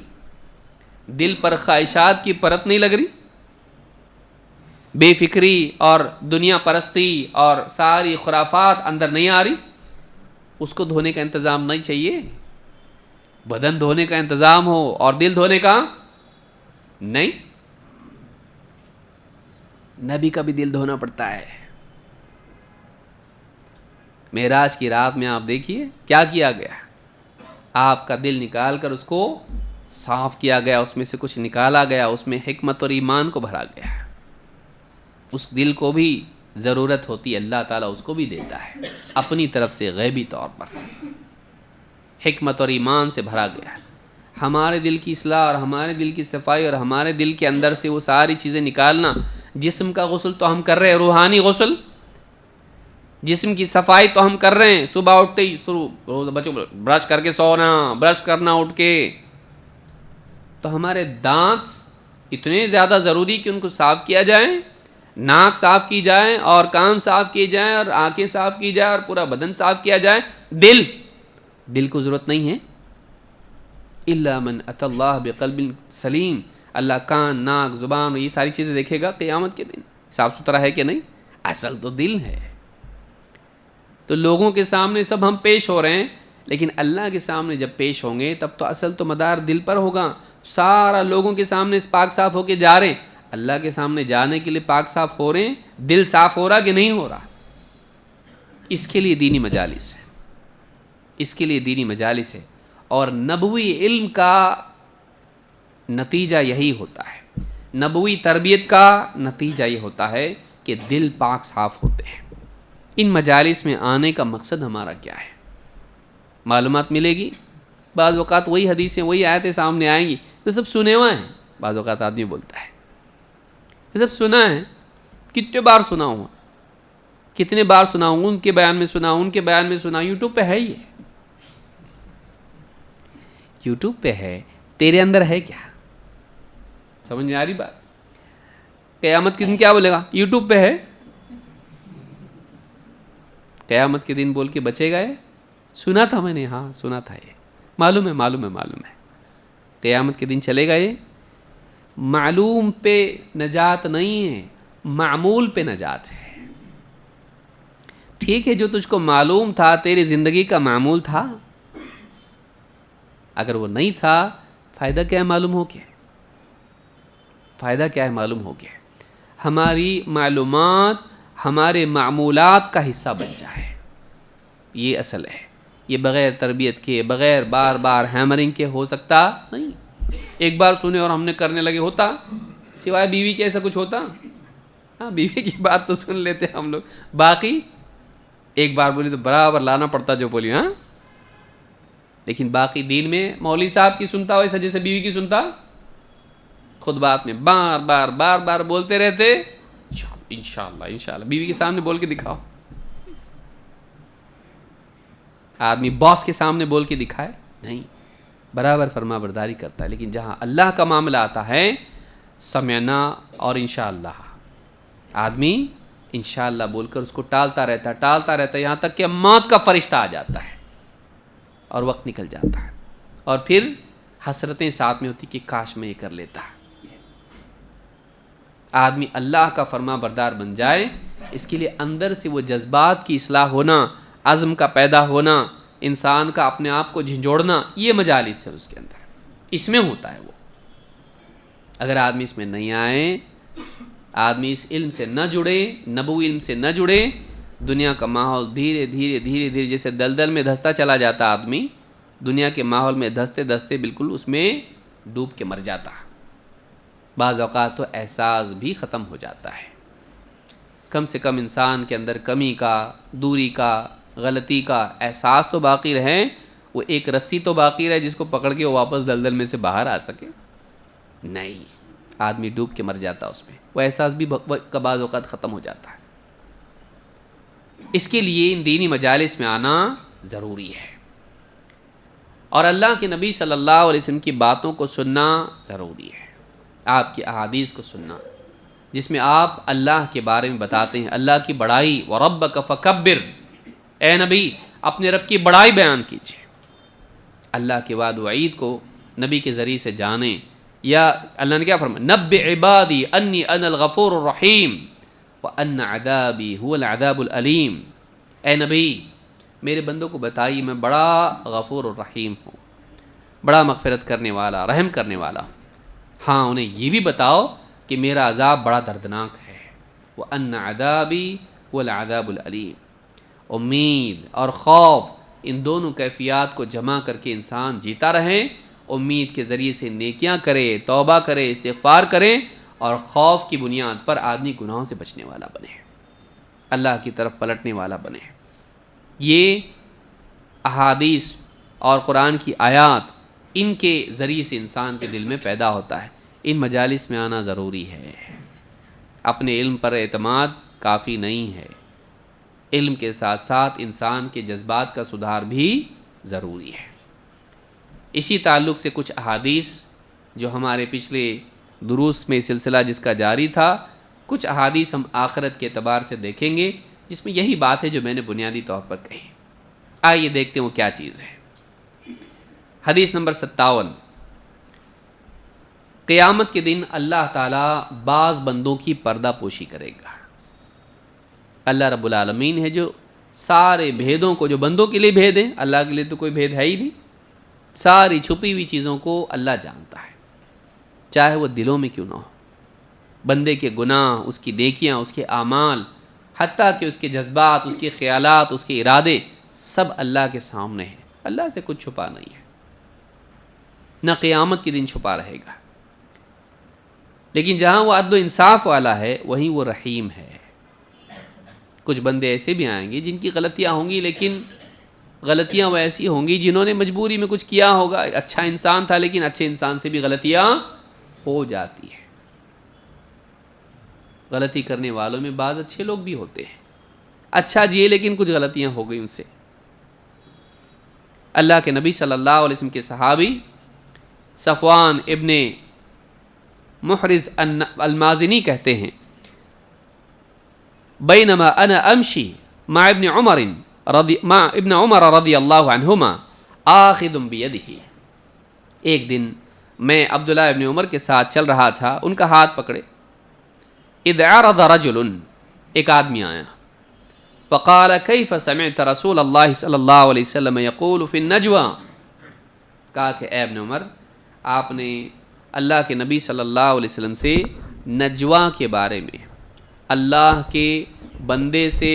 S1: دل پر خواہشات کی پرت نہیں لگ رہی؟ بے فکری اور دنیا پرستی اور ساری خرافات اندر نہیں آ رہی؟ اس کو دھونے کا انتظام نہیں چاہیے؟ بدن دھونے کا انتظام ہو اور دل دھونے کا نہیں. نبی کا بھی دل دھونا پڑتا ہے. معراج کی رات میں آپ دیکھیے کیا کیا گیا، آپ کا دل نکال کر اس کو صاف کیا گیا، اس میں سے کچھ نکالا گیا، اس میں حکمت اور ایمان کو بھرا گیا. اس دل کو بھی ضرورت ہوتی ہے، اللہ تعالیٰ اس کو بھی دیتا ہے اپنی طرف سے غیبی طور پر، حکمت اور ایمان سے بھرا گیا. ہمارے دل کی اصلاح اور ہمارے دل کی صفائی اور ہمارے دل کے اندر سے وہ ساری چیزیں نکالنا. جسم کا غسل تو ہم کر رہے ہیں، روحانی غسل، جسم کی صفائی تو ہم کر رہے ہیں، صبح اٹھتے ہی شروع روز بچوں برش کر کے سونا، برش کرنا اٹھ کے، تو ہمارے دانت اتنے زیادہ ضروری کہ ان کو صاف کیا جائے، ناک صاف کی جائے اور کان صاف کیے جائیں اور آنکھیں صاف کی جائے اور پورا بدن صاف کیا جائے. دل کو ضرورت نہیں ہے. الا من اتى اللہ بقلب سلیم. اللہ کان، ناک، زبان اور یہ ساری چیزیں دیکھے گا قیامت کے دن صاف ستھرا ہے کہ نہیں. اصل تو دل ہے. تو لوگوں کے سامنے سب ہم پیش ہو رہے ہیں، لیکن اللہ کے سامنے جب پیش ہوں گے تب تو اصل تو مدار دل پر ہوگا. سارا لوگوں کے سامنے پاک صاف ہو کے جا رہے ہیں، اللہ کے سامنے جانے کے لیے پاک صاف ہو رہے ہیں. دل صاف ہو رہا کہ نہیں ہو رہا؟ اس کے لیے دینی مجالس ہے، اس کے لیے دینی مجالس ہے. اور نبوی علم کا نتیجہ یہی ہوتا ہے، نبوی تربیت کا نتیجہ یہ ہوتا ہے کہ دل پاک صاف ہوتے ہیں. ان مجالس میں آنے کا مقصد ہمارا کیا ہے؟ معلومات ملے گی. بعض اوقات وہی حدیثیں، وہی آیتیں سامنے آئیں گی تو سب سنے ہوا ہیں. بعض اوقات آدمی بولتا ہے یہ سب سنا ہے، کتنے بار سنا ہوا، کتنے بار سنا ہوں، ان کے بیان میں سنا، ان کے بیان میں سنا. یوٹیوب پہ ہے، یہ یوٹیوب پہ ہے. تیرے اندر ہے کیا؟ سمجھ میں آ رہی بات؟ قیامت کے دن کیا بولے گا؟ یوٹیوب پہ ہے. قیامت کے دن بول کے بچے گا یہ؟ سنا تھا میں نے، ہاں سنا تھا، یہ معلوم ہے، معلوم ہے، معلوم ہے. قیامت کے دن چلے گا یہ. معلوم پہ نجات نہیں ہے، معمول پہ نجات ہے. ٹھیک ہے، جو تجھ کو معلوم تھا تیری زندگی کا معمول تھا. اگر وہ نہیں تھا، فائدہ کیا ہے معلوم ہو کے؟ فائدہ کیا ہے معلوم ہو کے؟ ہماری معلومات ہمارے معمولات کا حصہ بن جائے، یہ اصل ہے. یہ بغیر تربیت کے، بغیر بار بار ہیمرنگ کے ہو سکتا نہیں. ایک بار سنے اور ہم نے کرنے لگے ہوتا؟ سوائے بیوی کے ایسا کچھ ہوتا؟ ہاں، بیوی کی بات تو سن لیتے ہم لوگ، باقی ایک بار بولی تو برابر لانا پڑتا جو بولی. ہاں، لیکن باقی دین میں مولوی صاحب کی سنتا ویسا جیسے بیوی کی سنتا. خود بات میں بار بار بار بار بولتے رہتے. انشاءاللہ انشاءاللہ بیوی کے سامنے بول کے دکھاؤ. آدمی باس کے سامنے بول کے دکھائے نہیں، برابر فرما برداری کرتا ہے. لیکن جہاں اللہ کا معاملہ آتا ہے، سمعنا اور انشاءاللہ، آدمی انشاءاللہ بول کر اس کو ٹالتا رہتا ہے یہاں تک کہ موت کا فرشتہ آ جاتا ہے اور وقت نکل جاتا ہے. اور پھر حسرتیں ساتھ میں ہوتی کہ کاش میں یہ کر لیتا. آدمی اللہ کا فرما بردار بن جائے، اس کے لیے اندر سے وہ جذبات کی اصلاح ہونا، عزم کا پیدا ہونا، انسان کا اپنے آپ کو جھنجھوڑنا، یہ مجالس ہے اس کے اندر، اس میں ہوتا ہے وہ. اگر آدمی اس میں نہیں آئے، آدمی اس علم سے نہ جڑے، نبوی علم سے نہ جڑے، دنیا کا ماحول دھیرے دھیرے دھیرے دھیرے جیسے دلدل میں دھستا چلا جاتا آدمی، دنیا کے ماحول میں دھستے دھستے بالکل اس میں ڈوب کے مر جاتا. بعض اوقات تو احساس بھی ختم ہو جاتا ہے. کم سے کم انسان کے اندر کمی کا، دوری کا، غلطی کا احساس تو باقی رہے. وہ ایک رسی تو باقی رہے جس کو پکڑ کے وہ واپس دلدل میں سے باہر آ سکے. نہیں، آدمی ڈوب کے مر جاتا اس میں. وہ احساس بھی بعض اوقات ختم ہو جاتا ہے. اس کے لیے ان دینی مجالس میں آنا ضروری ہے، اور اللہ کے نبی صلی اللہ علیہ وسلم کی باتوں کو سننا ضروری ہے. آپ کی احادیث کو سننا جس میں آپ اللہ کے بارے میں بتاتے ہیں، اللہ کی بڑائی. وَرَبَّكَ فَكَبِّرْ، اے نبی اپنے رب کی بڑائی بیان کیجیے. اللہ کے وعد وعید کو نبی کے ذریعے سے جانیں. یا اللہ نے کیا فرمایا؟ نَبِّ عِبَادِي أَنِّي أَنَا الْغَفُورُ الرَّحِيمُ وَأَنَّ عَذَابِي هُوَ الْعَذَابُ الْأَلِيمُ. اے نبی میرے بندوں کو بتائیے میں بڑا غفور الرحیم ہوں، بڑا مغفرت کرنے والا، رحم کرنے والا. ہاں انہیں یہ بھی بتاؤ کہ میرا عذاب بڑا دردناک ہے. وَأَنَّ عَذَابِي هُوَ الْعَذَابُ الْأَلِيمُ. امید اور خوف، ان دونوں کیفیات کو جمع کر کے انسان جیتا رہے. امید کے ذریعے سے نیکیاں کرے، توبہ کرے، استغفار کرے، اور خوف کی بنیاد پر آدمی گناہوں سے بچنے والا بنے، اللہ کی طرف پلٹنے والا بنے. یہ احادیث اور قرآن کی آیات، ان کے ذریعے سے انسان کے دل میں پیدا ہوتا ہے. ان مجالس میں آنا ضروری ہے. اپنے علم پر اعتماد کافی نہیں ہے، علم کے ساتھ ساتھ انسان کے جذبات کا سدھار بھی ضروری ہے. اسی تعلق سے کچھ احادیث جو ہمارے پچھلے دروس میں سلسلہ جس کا جاری تھا، کچھ احادیث ہم آخرت کے اعتبار سے دیکھیں گے جس میں یہی بات ہے جو میں نے بنیادی طور پر کہی۔ آئیے دیکھتے ہیں وہ کیا چیز ہے۔ حدیث نمبر 57، قیامت کے دن اللہ تعالیٰ بعض بندوں کی پردہ پوشی کرے گا۔ اللہ رب العالمین ہے جو سارے بھیدوں کو، جو بندوں کے لیے بھید ہیں، اللہ کے لیے تو کوئی بھید ہے ہی نہیں، ساری چھپی ہوئی چیزوں کو اللہ جانتا ہے، چاہے وہ دلوں میں کیوں نہ ہو۔ بندے کے گناہ، اس کی نیکیاں، اس کے اعمال، حتیٰ کہ اس کے جذبات، اس کے خیالات، اس کے ارادے، سب اللہ کے سامنے ہیں۔ اللہ سے کچھ چھپا نہیں ہے، نہ قیامت کے دن چھپا رہے گا۔ لیکن جہاں وہ عدل و انصاف والا ہے وہیں وہ رحیم ہے۔ کچھ بندے ایسے بھی آئیں گے جن کی غلطیاں ہوں گی، لیکن غلطیاں وہ ایسی ہوں گی جنہوں نے مجبوری میں کچھ کیا ہوگا، اچھا انسان تھا لیکن اچھے انسان سے بھی غلطیاں ہو جاتی ہیں۔ غلطی کرنے والوں میں بعض اچھے لوگ بھی ہوتے ہیں، اچھا جیے لیکن کچھ غلطیاں ہو گئی ان سے۔ اللہ کے نبی صلی اللہ علیہ وسلم کے صحابی صفوان ابن محرز المازنی کہتے ہیں، بینما انا امشی مع ابن عمر رضی اللہ عنہما آخذ بیدہ، ایک دن میں عبداللہ ابن عمر کے ساتھ چل رہا تھا، ان کا ہاتھ پکڑے۔ اذ عرض رجل، ایک آدمی آیا، فقال کیف سمعت رسول اللہ صلی اللہ علیہ وسلم یقول فی النجوى، کہا کہ اے ابن عمر، آپ نے اللہ کے نبی صلی اللہ علیہ وسلم سے نجوا کے بارے میں، اللہ کے بندے سے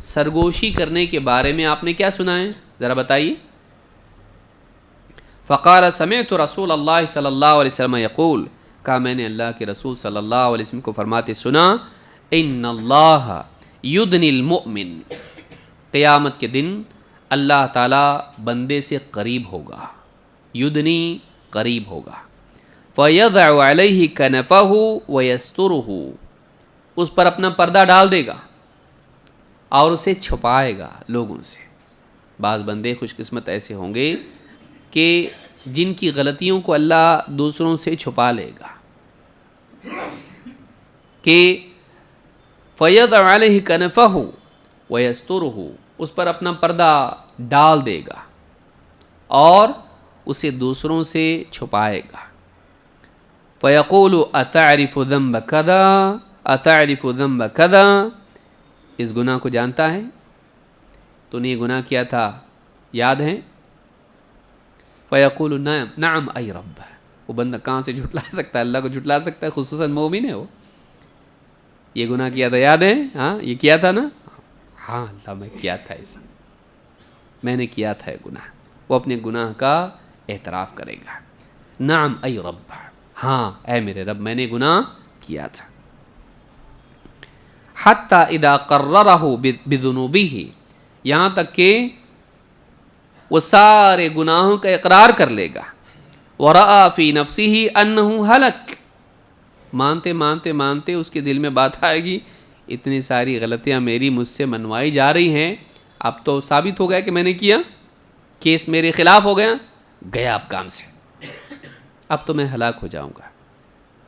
S1: سرگوشی کرنے کے بارے میں آپ نے کیا سنا ہے، ذرا بتائیے۔ فقال سمعت رسول اللہ صلی اللہ علیہ وسلم یقول، کہا میں نے اللہ کے رسول صلی اللہ علیہ وسلم کو فرماتے سنا، ان اللہ یدنی المؤمن، قیامت کے دن اللہ تعالیٰ بندے سے قریب ہوگا، یدنی قریب ہوگا، فَيَضَعُ عَلَيْهِ كَنَفَهُ وَيَسْتُرُهُ، اس پر اپنا پردہ ڈال دے گا اور اسے چھپائے گا لوگوں سے۔ بعض بندے خوش قسمت ایسے ہوں گے کہ جن کی غلطیوں کو اللہ دوسروں سے چھپا لے گا، کہ فَيَضَعُ عَلَيْهِ كَنَفَهُ وَيَسْتُرُهُ، اس پر اپنا پردہ ڈال دے گا اور اسے دوسروں سے چھپائے گا۔ فَيَقُولُ أَتَعْرِفُ ذَنْبَ كَذَا أَتَعْرِفُ ذَنْبَ كَذَا، اس گناہ کو جانتا ہے، تو نے یہ گناہ کیا تھا، یاد ہے؟ فَيَقُولُ نَعَمْ أَيْ رَبَّ، وہ بندہ کہاں سے جھٹلا سکتا ہے، اللہ کو جھٹلا سکتا ہے، خصوصاً مومن ہے وہ۔ یہ گناہ کیا تھا، یاد ہے؟ ہاں یہ کیا تھا نا، ہاں اللہ میں کیا تھا ایسا، میں نے کیا تھا یہ گناہ، وہ اپنے گناہ کا اعتراف کرے گا۔ نعم ای رب، ہاں اے میرے رب میں نے گناہ کیا تھا۔ حتی اذا قررہ بذنوبہ، یہاں تک کہ وہ سارے گناہوں کا اقرار کر لے گا۔ ورأى فی نفسہ انہ ہلک، مانتے مانتے مانتے اس کے دل میں بات آئے گی، اتنی ساری غلطیاں میری مجھ سے منوائی جا رہی ہیں، اب تو ثابت ہو گیا کہ میں نے کیا، کیس میرے خلاف ہو گیا، گیا اب کام سے، اب تو میں ہلاک ہو جاؤں گا۔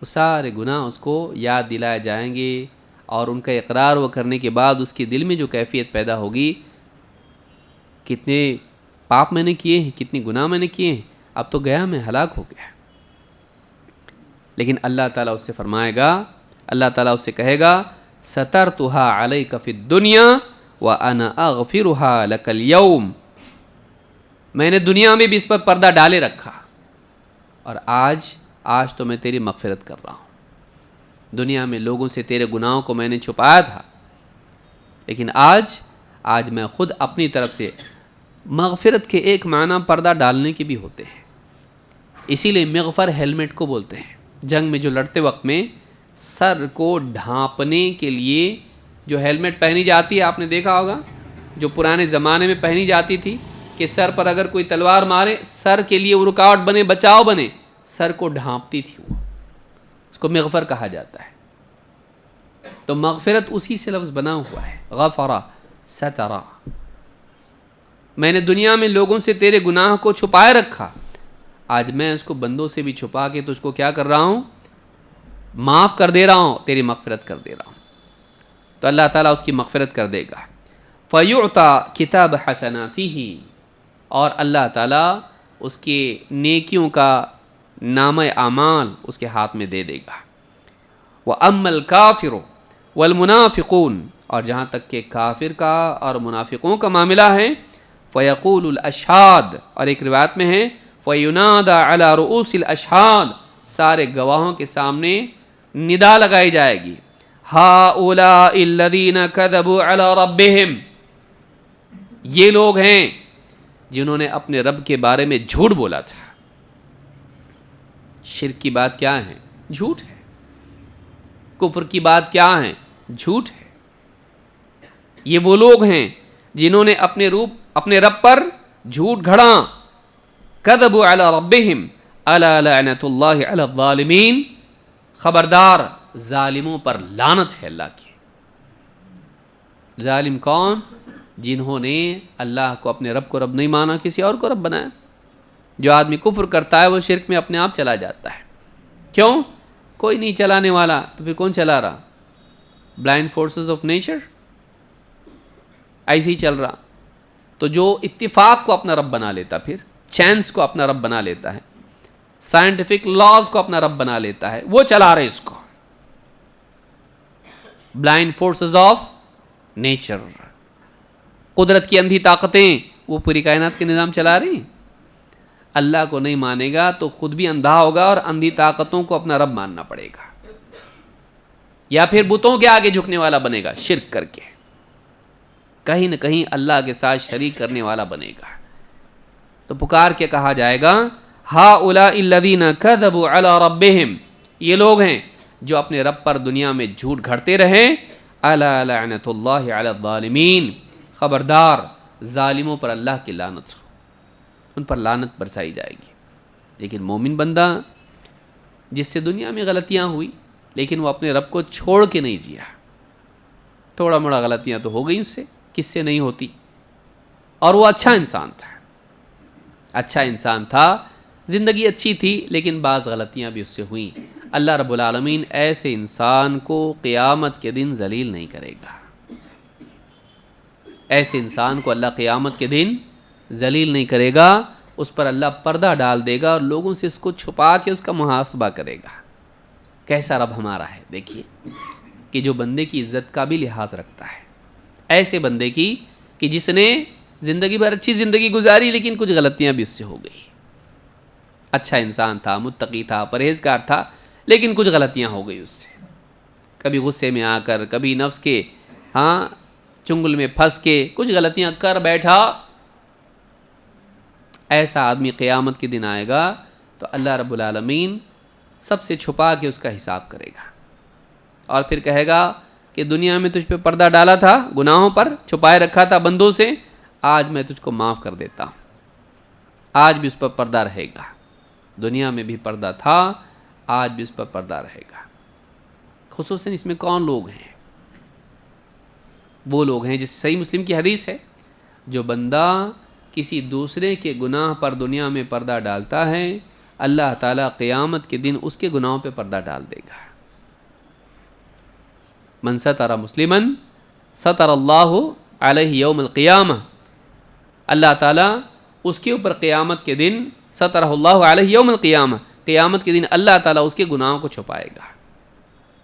S1: وہ سارے گناہ اس کو یاد دلائے جائیں گے اور ان کا اقرار وہ کرنے کے بعد اس کے دل میں جو کیفیت پیدا ہوگی، کتنے پاپ میں نے کیے ہیں، کتنی گناہ میں نے کیے ہیں، اب تو گیا میں ہلاک ہو گیا۔ لیکن اللہ تعالیٰ اس سے فرمائے گا، اللہ تعالیٰ اس سے کہے گا، سترتها علیک فی الدنیا وانا اغفرها لک اليوم، میں نے دنیا میں بھی اس پر پردہ ڈالے رکھا اور آج تو میں تیری مغفرت کر رہا ہوں۔ دنیا میں لوگوں سے تیرے گناہوں کو میں نے چھپایا تھا، لیکن آج میں خود اپنی طرف سے، مغفرت کے ایک معنی پردہ ڈالنے کے بھی ہوتے ہیں، اسی لیے مغفر ہیلمٹ کو بولتے ہیں۔ جنگ میں جو لڑتے وقت میں سر کو ڈھانپنے کے لیے جو ہیلمٹ پہنی جاتی ہے، آپ نے دیکھا ہوگا، جو پرانے زمانے میں پہنی جاتی تھی کہ سر پر اگر کوئی تلوار مارے، سر کے لیے وہ رکاوٹ بنے، بچاؤ بنے، سر کو ڈھانپتی تھی، وہ اس کو مغفر کہا جاتا ہے۔ تو مغفرت اسی سے لفظ بنا ہوا ہے، غفرا سترا، میں نے دنیا میں لوگوں سے تیرے گناہ کو چھپائے رکھا، آج میں اس کو بندوں سے بھی چھپا کے تو اس کو کیا کر رہا ہوں؟ معاف کر دے رہا ہوں، تیری مغفرت کر دے رہا ہوں. تو اللہ تعالیٰ اس کی مغفرت کر دے گا. فَيُعْطَى کتاب حسناتہ، اور اللہ تعالیٰ اس کے نیکیوں کا نامہ اعمال اس کے ہاتھ میں دے دے گا. وَأَمَّا الْكَافِرُ وَالْمُنَافِقُونَ، اور جہاں تک کہ کافر کا اور منافقوں کا معاملہ ہے، فَيَقُولُ الْأَشْهَادُ، اور ایک روایت میں ہے فَيُنَادَى عَلَى رُؤُوسِ الْأَشْهَادِ، سارے گواہوں کے سامنے ندا لگائی جائے گی. هَؤُلَاءِ الَّذِينَ كَذَبُوا عَلَى رَبِّهِمْ، یہ لوگ ہیں جنہوں نے اپنے رب کے بارے میں جھوٹ بولا تھا. شرک کی بات کیا ہے؟ جھوٹ ہے. کفر کی بات کیا ہے؟ جھوٹ ہے. یہ وہ لوگ ہیں جنہوں نے اپنے رب پر جھوٹ گھڑا. کذبوا علی ربہم الا لعنۃ اللہ علی الظالمین، خبردار ظالموں پر لعنت ہے اللہ کی. ظالم کون؟ جنہوں نے اللہ کو، اپنے رب کو رب نہیں مانا، کسی اور کو رب بنایا. جو آدمی کفر کرتا ہے وہ شرک میں اپنے آپ چلا جاتا ہے. کیوں؟ کوئی نہیں چلانے والا، تو پھر کون چلا رہا؟ بلائنڈ فورسز آف نیچر ایسے ہی چل رہا. تو جو اتفاق کو اپنا رب بنا لیتا، پھر چانس کو اپنا رب بنا لیتا ہے، سائنٹیفک لاز کو اپنا رب بنا لیتا ہے، وہ چلا رہے اس کو. بلائنڈ فورسز آف نیچر، قدرت کی اندھی طاقتیں وہ پوری کائنات کے نظام چلا رہی. اللہ کو نہیں مانے گا تو خود بھی اندھا ہوگا اور اندھی طاقتوں کو اپنا رب ماننا پڑے گا، یا پھر بتوں کے آگے جھکنے والا بنے گا شرک کر کے، کہیں نہ کہیں اللہ کے ساتھ شریک کرنے والا بنے گا. تو پکار کے کہا جائے گا ہؤلاء الذین کذبوا علی ربہم، یہ لوگ ہیں جو اپنے رب پر دنیا میں جھوٹ گھڑتے رہے. الا لعنۃ اللہ علی الظالمین، خبردار ظالموں پر اللہ کی لعنت ہو، ان پر لعنت برسائی جائے گی. لیکن مومن بندہ جس سے دنیا میں غلطیاں ہوئی لیکن وہ اپنے رب کو چھوڑ کے نہیں جیا، تھوڑا موڑا غلطیاں تو ہو گئی اس سے، کس سے نہیں ہوتی، اور وہ اچھا انسان تھا، اچھا انسان تھا، زندگی اچھی تھی، لیکن بعض غلطیاں بھی اس سے ہوئیں. اللہ رب العالمین ایسے انسان کو قیامت کے دن ذلیل نہیں کرے گا. ایسے انسان کو اللہ قیامت کے دن ذلیل نہیں کرے گا، اس پر اللہ پردہ ڈال دے گا اور لوگوں سے اس کو چھپا کے اس کا محاسبہ کرے گا. کیسا رب ہمارا ہے دیکھیے، کہ جو بندے کی عزت کا بھی لحاظ رکھتا ہے. ایسے بندے کی کہ جس نے زندگی بھر اچھی زندگی گزاری لیکن کچھ غلطیاں بھی اس سے ہو گئی. اچھا انسان تھا، متقی تھا، پرہیزگار تھا، لیکن کچھ غلطیاں ہو گئی اس سے. کبھی غصے میں آ کر، کبھی نفس کے چنگل میں پھنس کے کچھ غلطیاں کر بیٹھا. ایسا آدمی قیامت کے دن آئے گا تو اللہ رب العالمین سب سے چھپا کے اس کا حساب کرے گا، اور پھر کہے گا کہ دنیا میں تجھ پہ پردہ ڈالا تھا، گناہوں پر چھپائے رکھا تھا بندوں سے، آج میں تجھ کو معاف کر دیتا ہوں. آج بھی اس پر پردہ رہے گا. دنیا میں بھی پردہ تھا، آج بھی اس پر پردہ رہے گا. خصوصاً اس میں کون لوگ ہیں؟ وہ لوگ ہیں جس صحیح مسلم کی حدیث ہے، جو بندہ کسی دوسرے کے گناہ پر دنیا میں پردہ ڈالتا ہے، اللہ تعالیٰ قیامت کے دن اس کے گناہوں پہ پردہ ڈال دے گا. من ستر مسلما ستر اللہ علیہ یوم القیامہ، اللہ تعالیٰ اس کے اوپر قیامت کے دن سترہ اللہ علیہ یوم القیامہ، قیامت کے دن اللہ تعالیٰ اس کے گناہوں کو چھپائے گا.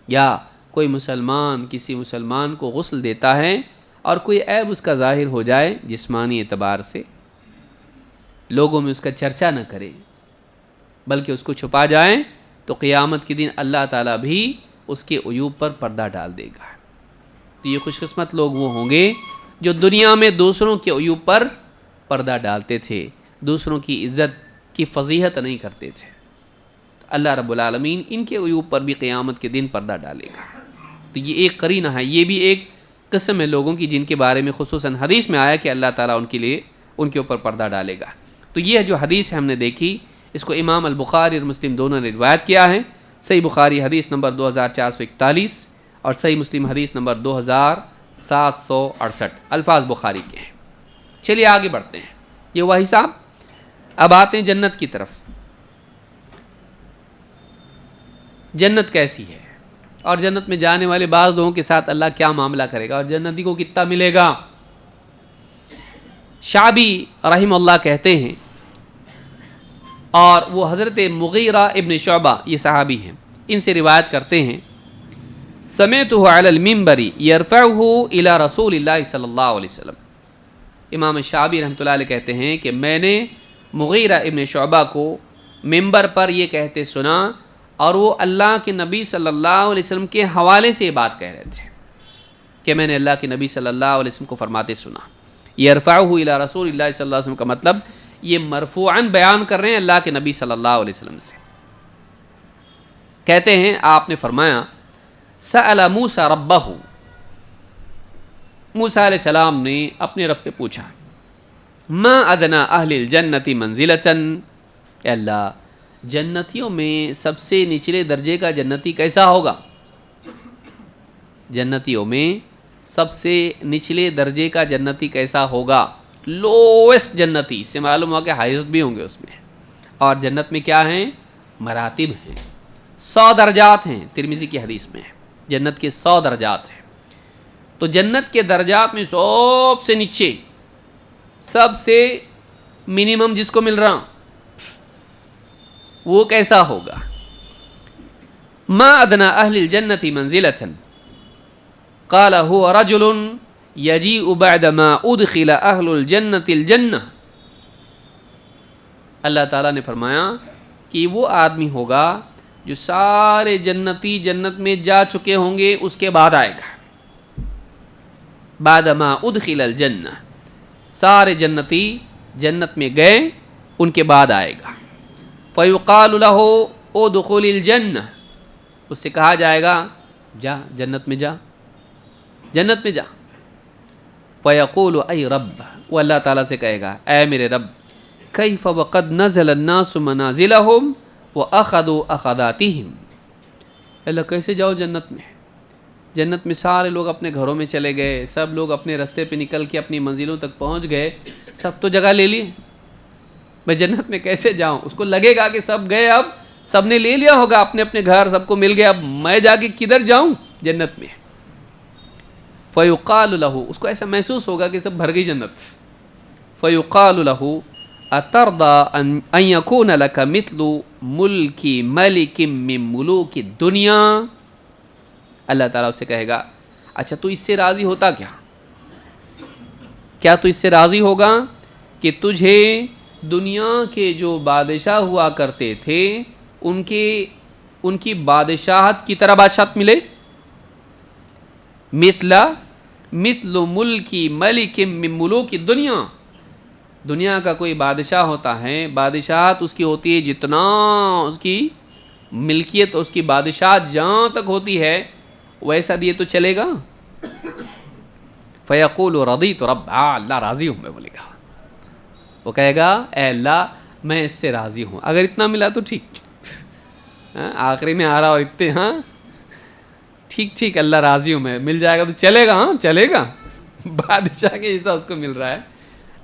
S1: یا کوئی مسلمان کسی مسلمان کو غسل دیتا ہے اور کوئی عیب اس کا ظاہر ہو جائے جسمانی اعتبار سے، لوگوں میں اس کا چرچا نہ کرے بلکہ اس کو چھپا جائے، تو قیامت کے دن اللہ تعالیٰ بھی اس کے عیوب پر پردہ ڈال دے گا. تو یہ خوش قسمت لوگ وہ ہوں گے جو دنیا میں دوسروں کے عیوب پر پردہ ڈالتے تھے، دوسروں کی عزت کی فضیحت نہیں کرتے تھے. اللہ رب العالمین ان کے عیوب پر بھی قیامت کے دن پردہ ڈالے گا. تو یہ ایک قرینہ ہے، یہ بھی ایک قسم ہے لوگوں کی جن کے بارے میں خصوصاً حدیث میں آیا کہ اللہ تعالیٰ ان کے اوپر پردہ ڈالے گا. تو یہ جو حدیث ہے ہم نے دیکھی، اس کو امام البخاری اور مسلم دونوں نے روایت کیا ہے. صحیح بخاری حدیث نمبر 2441 اور صحیح مسلم حدیث نمبر 2768، الفاظ بخاری کے ہیں. چلیے آگے بڑھتے ہیں. یہ وہی صاحب اب آتے ہیں جنت کی طرف. جنت کیسی ہے اور جنت میں جانے والے بعض لوگوں کے ساتھ اللہ کیا معاملہ کرے گا اور جنتی کو کتنا ملے گا. شعبی رحمہ اللہ کہتے ہیں، اور وہ حضرت مغیرہ ابن شعبہ یہ صحابی ہیں، ان سے روایت کرتے ہیں، سمعتہ علی المنبر یرفعہ الی رسول اللہ صلی اللہ علیہ وسلم. امام شعبی رحمۃ اللہ علیہ کہتے ہیں کہ میں نے مغیرہ ابن شعبہ کو ممبر پر یہ کہتے سنا، اور وہ اللہ کے نبی صلی اللہ علیہ وسلم کے حوالے سے یہ بات کہہ رہے تھے کہ میں نے اللہ کے نبی صلی اللہ علیہ وسلم کو فرماتے سنا. یرفعہ الی رسول اللہ صلی اللہ علیہ وسلم کا مطلب یہ مرفوعاً بیان کر رہے ہیں اللہ کے نبی صلی اللہ علیہ وسلم سے. کہتے ہیں آپ نے فرمایا، سأل موسیٰ ربہ، موسیٰ علیہ السلام نے اپنے رب سے پوچھا، ما ادنا اہل الجنت منزلتاً، اے اللہ جنتیوں میں سب سے نچلے درجے کا جنتی کیسا ہوگا؟ جنتیوں میں سب سے نچلے درجے کا جنتی کیسا ہوگا؟ لوویسٹ جنتی، اس سے معلوم ہوا کہ ہائیسٹ بھی ہوں گے اس میں. اور جنت میں کیا ہیں؟ مراتب ہیں، 100 درجات ہیں. ترمذی کی حدیث میں جنت کے 100 درجات ہیں. تو جنت کے درجات میں سب سے نیچے، سب سے منیمم جس کو مل رہا وہ کیسا ہوگا؟ ما ادنا اہل الجنت منزلۃ قال هو رجل یجیء بعد ما ادخل اہل الجنت الجنہ. اللہ تعالیٰ نے فرمایا کہ وہ آدمی ہوگا جو سارے جنتی جنت میں جا چکے ہوں گے اس کے بعد آئے گا. بعد ما ادخل الجنہ، سارے جنتی جنت میں گئے ان کے بعد آئے گا. فیقال لہ ادخل الجنہ، اس سے کہا جائے گا جا جنت میں جا، جنت میں جا. فیقول ای رب، وہ اللہ تعالیٰ سے کہے گا اے میرے رب، کیف وقد نزل الناس منازلہم واخذوا اخذاتہم، اللہ کیسے جاؤ جنت میں؟ جنت میں سارے لوگ اپنے گھروں میں چلے گئے، سب لوگ اپنے رستے پہ نکل کے اپنی منزلوں تک پہنچ گئے، سب تو جگہ لے لی، میں جنت میں کیسے جاؤں؟ اس کو لگے گا کہ سب گئے، اب سب نے لے لیا ہوگا اپنے اپنے گھر، سب کو مل گیا، اب میں جا کے کدھر جاؤں جنت میں؟ فیقال لہ، اس کو ایسا محسوس ہوگا کہ سب بھر گئی جنت. فیقال لہ اترضى ان یکون لک مثل ملک ملک من ملوک الدنیا، اللہ تعالیٰ اس سے کہے گا اچھا تو اس سے راضی ہوتا کیا تو اس سے راضی ہوگا کہ تجھے دنیا کے جو بادشاہ ہوا کرتے تھے ان کی بادشاہت کی طرح بادشاہت ملے؟ مثل ملک ملک من ملوک الدنیا، دنیا کا کوئی بادشاہ ہوتا ہے، بادشاہت اس کی ہوتی ہے جتنا اس کی ملکیت، اس کی بادشاہت جہاں تک ہوتی ہے ویسا دیے تو چلے گا؟ فیقول رضیت رب، اللہ راضی ہوں میں، بولے گا، وہ کہے گا اے اللہ میں اس سے راضی ہوں، اگر اتنا ملا تو ٹھیک، آخری میں آ رہا ہو اتنے، ہاں ٹھیک اللہ راضی ہوں میں، مل جائے گا تو چلے گا، ہاں چلے گا، بادشاہ کے جیسا اس کو مل رہا ہے.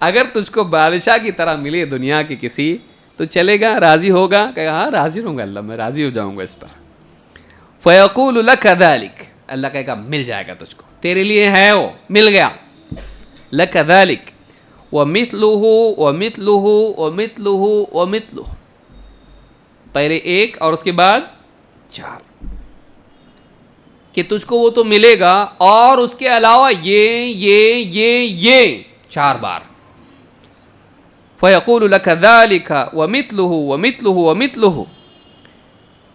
S1: اگر تجھ کو بادشاہ کی طرح ملے دنیا کی کسی تو چلے گا، راضی ہوگا؟ کہے ہاں راضی رہوں گا اللہ، میں راضی ہو جاؤں گا اس پر. فیقول لک ذلک، اللہ کہے گا مل جائے گا تجھ کو، تیرے لیے ہے وہ، مل گیا. لک ذلک ومثلہ ومثلہ ومثلہ ومثلہ، پہلے ایک اور اس کے بعد 4، کہ تجھ کو وہ تو ملے گا اور اس کے علاوہ یہ 4 بار. فیقول لک ذلک ومثلہ ومثلہ ومثلہ،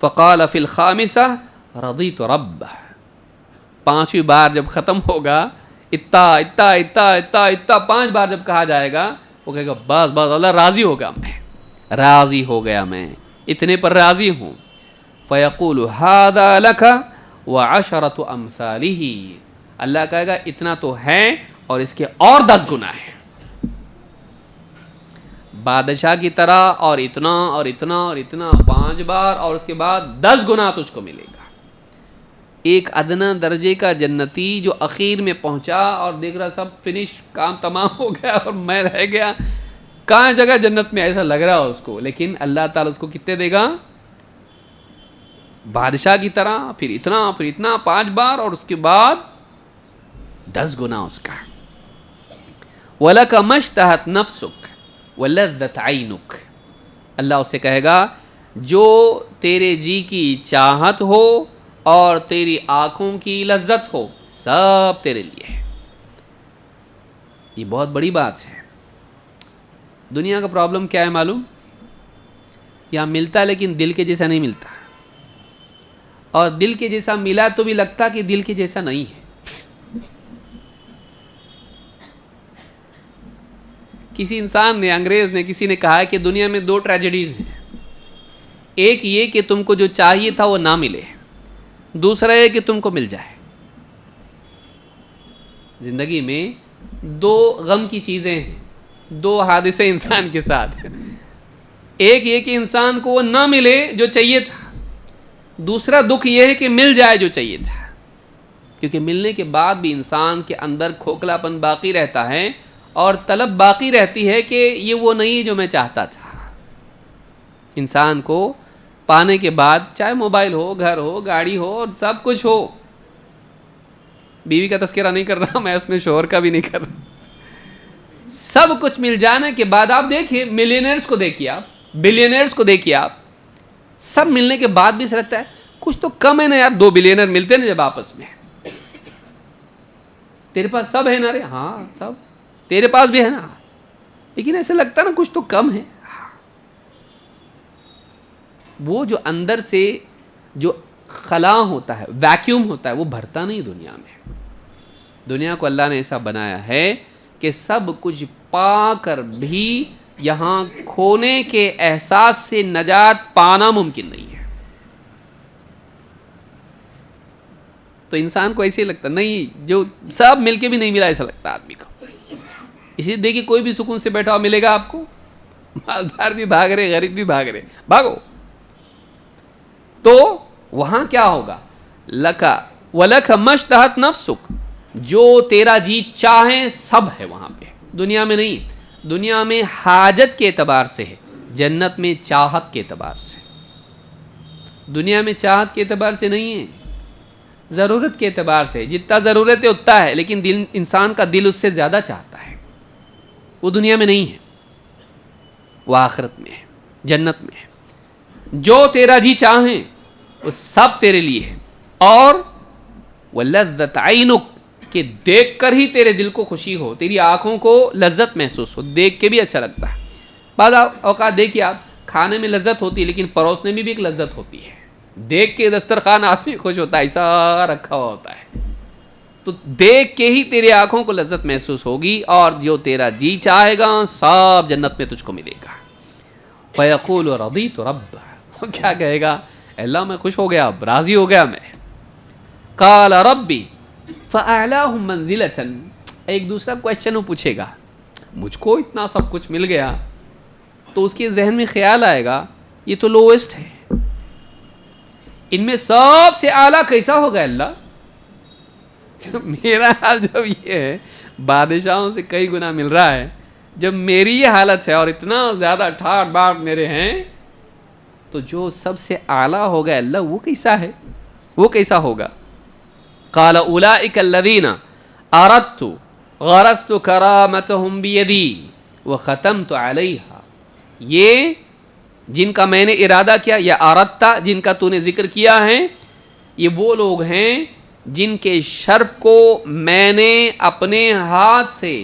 S1: فقال فی الخامسہ رضیت رب، 5ویں بار جب ختم ہوگا، اتنا 5 بار جب کہا جائے گا، وہ کہے گا بس اللہ راضی ہوگا، میں راضی ہو گیا، میں اتنے پر راضی ہوں. فیقول ھذا لک وعشرۃ امثالہ، اللہ کہے گا اتنا تو ہے اور اس کے اور 10 گنا ہے، بادشاہ کی طرح، اور اتنا اور اتنا اور اتنا 5 بار، اور اس کے بعد 10 گنا تجھ کو ملے گا. ایک ادنا درجے کا جنتی جو اخیر میں پہنچا اور دیکھ رہا سب فنش، کام تمام ہو گیا اور میں رہ گیا، کہاں جگہ جنت میں، ایسا لگ رہا اس کو، لیکن اللہ تعالیٰ اس کو کتنے دے گا؟ بادشاہ کی طرح، پھر اتنا 5 بار، اور اس کے بعد 10 گنا اس کا. وَلَكَ مَشْتَهَتْ نَفْسُكَ وَلَذَّتْ عَيْنُكَ. اللہ اسے کہے گا جو تیرے جی کی چاہت ہو اور تیری آنکھوں کی لذت ہو، سب تیرے لیے ہے. یہ بہت بڑی بات ہے. دنیا کا پرابلم کیا ہے معلوم؟ یہاں ملتا ہے لیکن دل کے جیسا نہیں ملتا، اور دل کے جیسا ملا تو بھی لگتا کہ دل کے جیسا نہیں ہے. کسی انسان نے، انگریز نے، کسی نے کہا ہے کہ دنیا میں 2 ٹریجڈیز ہیں. ایک یہ کہ تم کو جو چاہیے تھا وہ نہ ملے، دوسرا یہ کہ تم کو مل جائے. زندگی میں 2 غم کی چیزیں ہیں، 2 حادثے انسان کے ساتھ. ایک یہ کہ انسان کو وہ نہ ملے جو چاہیے تھا، دوسرا دکھ یہ ہے کہ مل جائے جو چاہیے تھا. کیونکہ ملنے کے بعد بھی انسان کے اندر کھوکھلا پن باقی رہتا ہے اور طلب باقی رہتی ہے کہ یہ وہ نہیں جو میں چاہتا تھا. انسان کو پانے کے بعد چاہے موبائل ہو، گھر ہو، گاڑی ہو، اور سب کچھ ہو، بیوی کا تذکرہ نہیں کر رہا میں، اس میں شوہر کا بھی نہیں کر رہا، سب کچھ مل جانے کے بعد آپ دیکھیے ملینئرز کو دیکھیے، آپ بلینئرز کو دیکھیے، آپ سب ملنے کے بعد بھی سے لگتا ہے کچھ تو کم ہے نا یار. 2 بلینئر ملتے نا جب آپس میں، تیرے پاس سب ہے نا رے، ہاں سب تیرے پاس بھی ہے نا، لیکن ایسا لگتا ہے نا کچھ تو کم ہے. وہ جو اندر سے جو خلا ہوتا ہے، ویکیوم ہوتا ہے، وہ بھرتا نہیں دنیا میں. دنیا کو اللہ نے ایسا بنایا ہے کہ سب کچھ پا کر بھی یہاں کھونے کے احساس سے نجات پانا ممکن نہیں ہے. تو انسان کو ایسے ہی لگتا نہیں، جو سب مل کے بھی نہیں ملا ایسا لگتا آدمی کو. اسی لیے دیکھیے کوئی بھی سکون سے بیٹھا ہوا ملے گا آپ کو، مالدار بھی بھاگ رہے، غریب بھی بھاگ رہے، بھاگو. تو وہاں کیا ہوگا؟ لکا ولک مشتہت نفسک، جو تیرا جی چاہیں سب ہے وہاں پہ. دنیا میں نہیں، دنیا میں حاجت کے اعتبار سے ہے، جنت میں چاہت کے اعتبار سے. دنیا میں چاہت کے اعتبار سے نہیں ہے، ضرورت کے اعتبار سے. جتنا ضرورت ہے اتنا ہے، لیکن دل، انسان کا دل اس سے زیادہ چاہتا ہے. وہ دنیا میں نہیں ہے، وہ آخرت میں ہے، جنت میں ہے. جو تیرا جی چاہیں وہ سب تیرے لیے ہے. اور وَلَذَّتْ عَيْنُكَ، کہ دیکھ کر ہی تیرے دل کو خوشی ہو، تیری آنکھوں کو لذت محسوس ہو، دیکھ کے بھی اچھا لگتا ہے. بعض اوقات دیکھیے آپ، کھانے میں لذت ہوتی ہے لیکن پروسنے میں بھی ایک لذت ہوتی ہے. دیکھ کے دسترخوان آدمی خوش ہوتا ہے، ایسا رکھا ہوا ہوتا ہے، تو دیکھ کے ہی تیری آنکھوں کو لذت محسوس ہوگی. اور جو تیرا جی چاہے گا سب جنت میں تجھ کو ملے گا. فَيَقُولُ رَضِيتُ رَبَّ، وہ کیا کہے گا؟ اللہ میں خوش ہو گیا، اب راضی ہو گیا میں. قال ربی فَأَعْلَاهُمْ مَنزِلَةً، ایک دوسرا کویشچن وہ پوچھے گا، مجھ کو اتنا سب کچھ مل گیا، تو اس کے ذہن میں خیال آئے گا یہ تو لوویسٹ ہے، ان میں سب سے اعلیٰ کیسا ہوگا اللہ؟ میرا حال جب یہ ہے، بادشاہوں سے کئی گنا مل رہا ہے، جب میری یہ حالت ہے اور اتنا زیادہ ٹھاٹ باٹ میرے ہیں، تو جو سب سے اعلیٰ ہوگا اللہ، وہ کیسا ہے، وہ کیسا ہوگا؟ قال اولئک الذین اردت غرست کرامتهم بیدی وختمت علیہا، یہ جن کا میں نے ارادہ کیا، یا اردتا جن کا تو نے ذکر کیا ہے، یہ وہ لوگ ہیں جن کے شرف کو میں نے اپنے ہاتھ سے،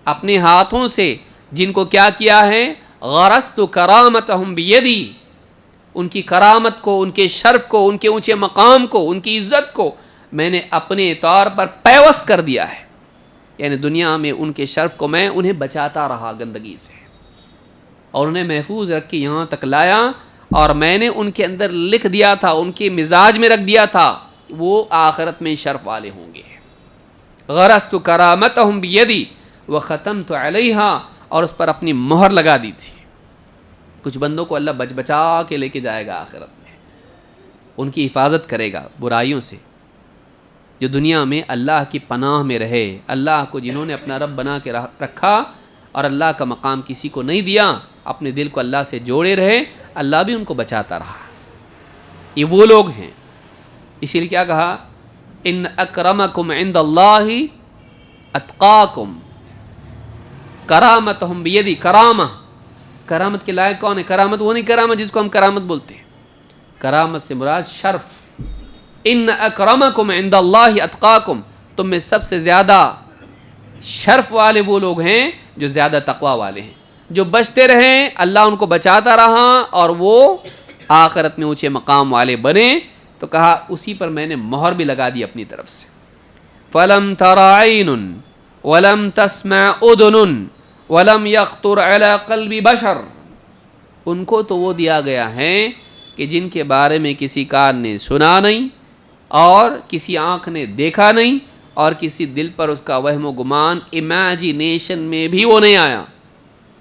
S1: اپنے ہاتھوں سے جن کو کیا کیا ہے، غرست کرامتهم بیدی، ان کی کرامت کو، ان کے شرف کو، ان کے اونچے مقام کو، ان کی عزت کو میں نے اپنے طور پر پیوست کر دیا ہے. یعنی دنیا میں ان کے شرف کو میں انہیں بچاتا رہا گندگی سے، اور انہیں محفوظ رکھ کے یہاں تک لایا، اور میں نے ان کے اندر لکھ دیا تھا، ان کے مزاج میں رکھ دیا تھا، وہ آخرت میں شرف والے ہوں گے. غرست کرامتہم بیدی وختمت علیہا، اور اس پر اپنی مہر لگا دی تھی. کچھ بندوں کو اللہ بچا کے لے کے جائے گا آخرت میں، ان کی حفاظت کرے گا برائیوں سے. جو دنیا میں اللہ کی پناہ میں رہے، اللہ کو جنہوں نے اپنا رب بنا کے رکھا اور اللہ کا مقام کسی کو نہیں دیا، اپنے دل کو اللہ سے جوڑے رہے، اللہ بھی ان کو بچاتا رہا. یہ وہ لوگ ہیں. اسی لیے کیا کہا؟ ان اکرمکم عند اللہ اتقاکم کرامتہم بیدی. کرامت کے لائق کون ہے؟ کرامت وہ نہیں کرامت جس کو ہم کرامت بولتے ہیں. کرامت سے مراد شرف. ان اکرمکم عند اللہ اتقاکم، تم میں سب سے زیادہ شرف والے وہ لوگ ہیں جو زیادہ تقوی والے ہیں، جو بچتے رہیں، اللہ ان کو بچاتا رہا اور وہ آخرت میں اونچے مقام والے بنے. تو کہا اسی پر میں نے مہر بھی لگا دی اپنی طرف سے. فَلَمْ تَرَ عَيْنٌ وَلَمْ تَسْمَعْ أُذُنٌ وَلَمْ يَخْطُرْ عَلَى قَلْبِ بَشَرٍ. ان کو تو وہ دیا گیا ہے کہ جن کے بارے میں کسی کان نے سنا نہیں اور کسی آنکھ نے دیکھا نہیں اور کسی دل پر اس کا وہم و گمان امیجینیشن میں بھی وہ نہیں آیا.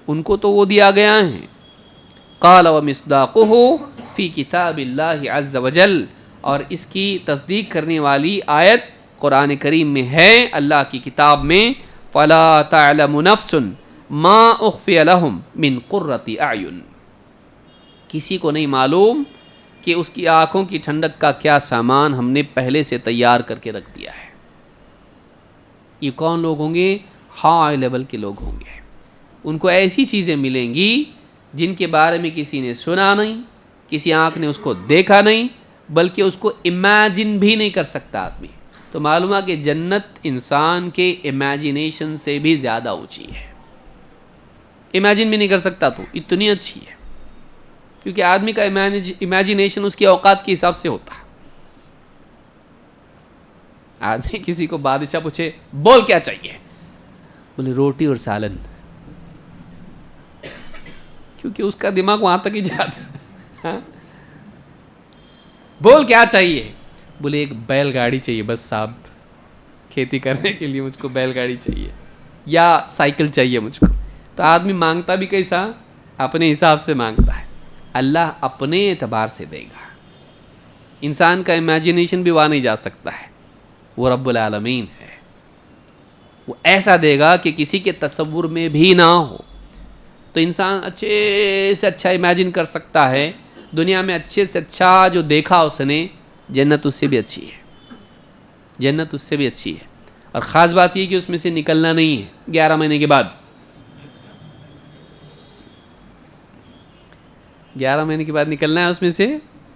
S1: ان کو تو وہ دیا گیا ہے. قال ومصداقه فی کتاب اللہ عز وجل. اور اس کی تصدیق کرنے والی آیت قرآن کریم میں ہے، اللہ کی کتاب میں. فلا تعلم نفس ما اخفی لهم من قرۃ اعین. کسی کو نہیں معلوم کہ اس کی آنکھوں کی ٹھنڈک کا کیا سامان ہم نے پہلے سے تیار کر کے رکھ دیا ہے. یہ کون لوگ ہوں گے؟ ہائی لیول کے لوگ ہوں گے. ان کو ایسی چیزیں ملیں گی جن کے بارے میں کسی نے سنا نہیں، کسی آنکھ نے اس کو دیکھا نہیں، بلکہ اس کو امیجن بھی نہیں کر سکتا آدمی. تو معلوم ہے کہ جنت انسان کے امیجنیشن سے بھی زیادہ اونچی ہے. امیجن بھی نہیں کر سکتا تو اتنی اچھی ہے، کیونکہ آدمی کا امیجنیشن اس کے اوقات کے حساب سے ہوتا ہے. آدمی کسی کو بادشاہ پوچھے بول کیا چاہیے، بولے روٹی اور سالن، کیونکہ اس کا دماغ وہاں تک ہی جاتا ہے. بول کیا چاہیے، بولے ایک بیل گاڑی چاہیے بس صاحب، کھیتی کرنے کے لیے مجھ کو بیل گاڑی چاہیے یا سائیکل چاہیے مجھ کو. تو آدمی مانگتا بھی کیسا؟ اپنے حساب سے مانگتا ہے. اللہ اپنے اعتبار سے دے گا. انسان کا امیجنیشن بھی وہاں نہیں جا سکتا ہے. وہ رب العالمین ہے، وہ ایسا دے گا کہ کسی کے تصور میں بھی نہ ہو. تو انسان اچھے سے اچھا امیجن کر سکتا ہے. دنیا میں اچھے سے اچھا جو دیکھا اس نے، جنت اس سے بھی اچھی ہے. جنت اس سے بھی اچھی ہے. اور خاص بات یہ کہ اس میں سے نکلنا نہیں ہے 11 مہینے کے بعد. 11 مہینے کے بعد نکلنا ہے اس میں سے،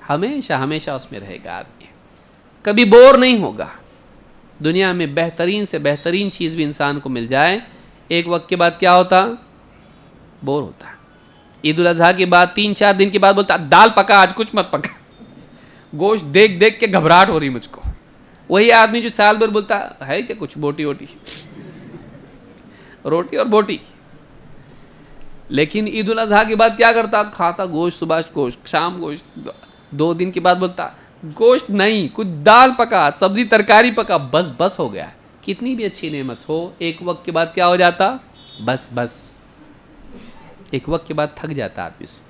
S1: ہمیشہ ہمیشہ اس میں رہے گا آدمی، کبھی بور نہیں ہوگا. دنیا میں بہترین سے بہترین چیز بھی انسان کو مل جائے، ایک وقت کے بعد کیا ہوتا؟ بور ہوتا. عید الاضحیٰ کے بعد 3-4 دن کے بعد بولتا دال پکا، آج کچھ مت پکا، گوشت دیکھ دیکھ کے گھبراہٹ ہو رہی مجھ کو. وہی آدمی جو سال بھر بولتا ہے کہ کچھ بوٹی روٹی اور بوٹی، لیکن عید الاضحیٰ کے بعد کیا کرتا؟ کھاتا گوشت، صبح گوشت، شام گوشت. 2 دن کے بعد بولتا گوشت نہیں، کچھ دال پکا، سبزی ترکاری پکا، بس ہو گیا. کتنی بھی اچھی نعمت ہو، ایک وقت کے بعد کیا ہو جاتا؟ بس ایک وقت کے بعد تھک جاتا آدمی سے.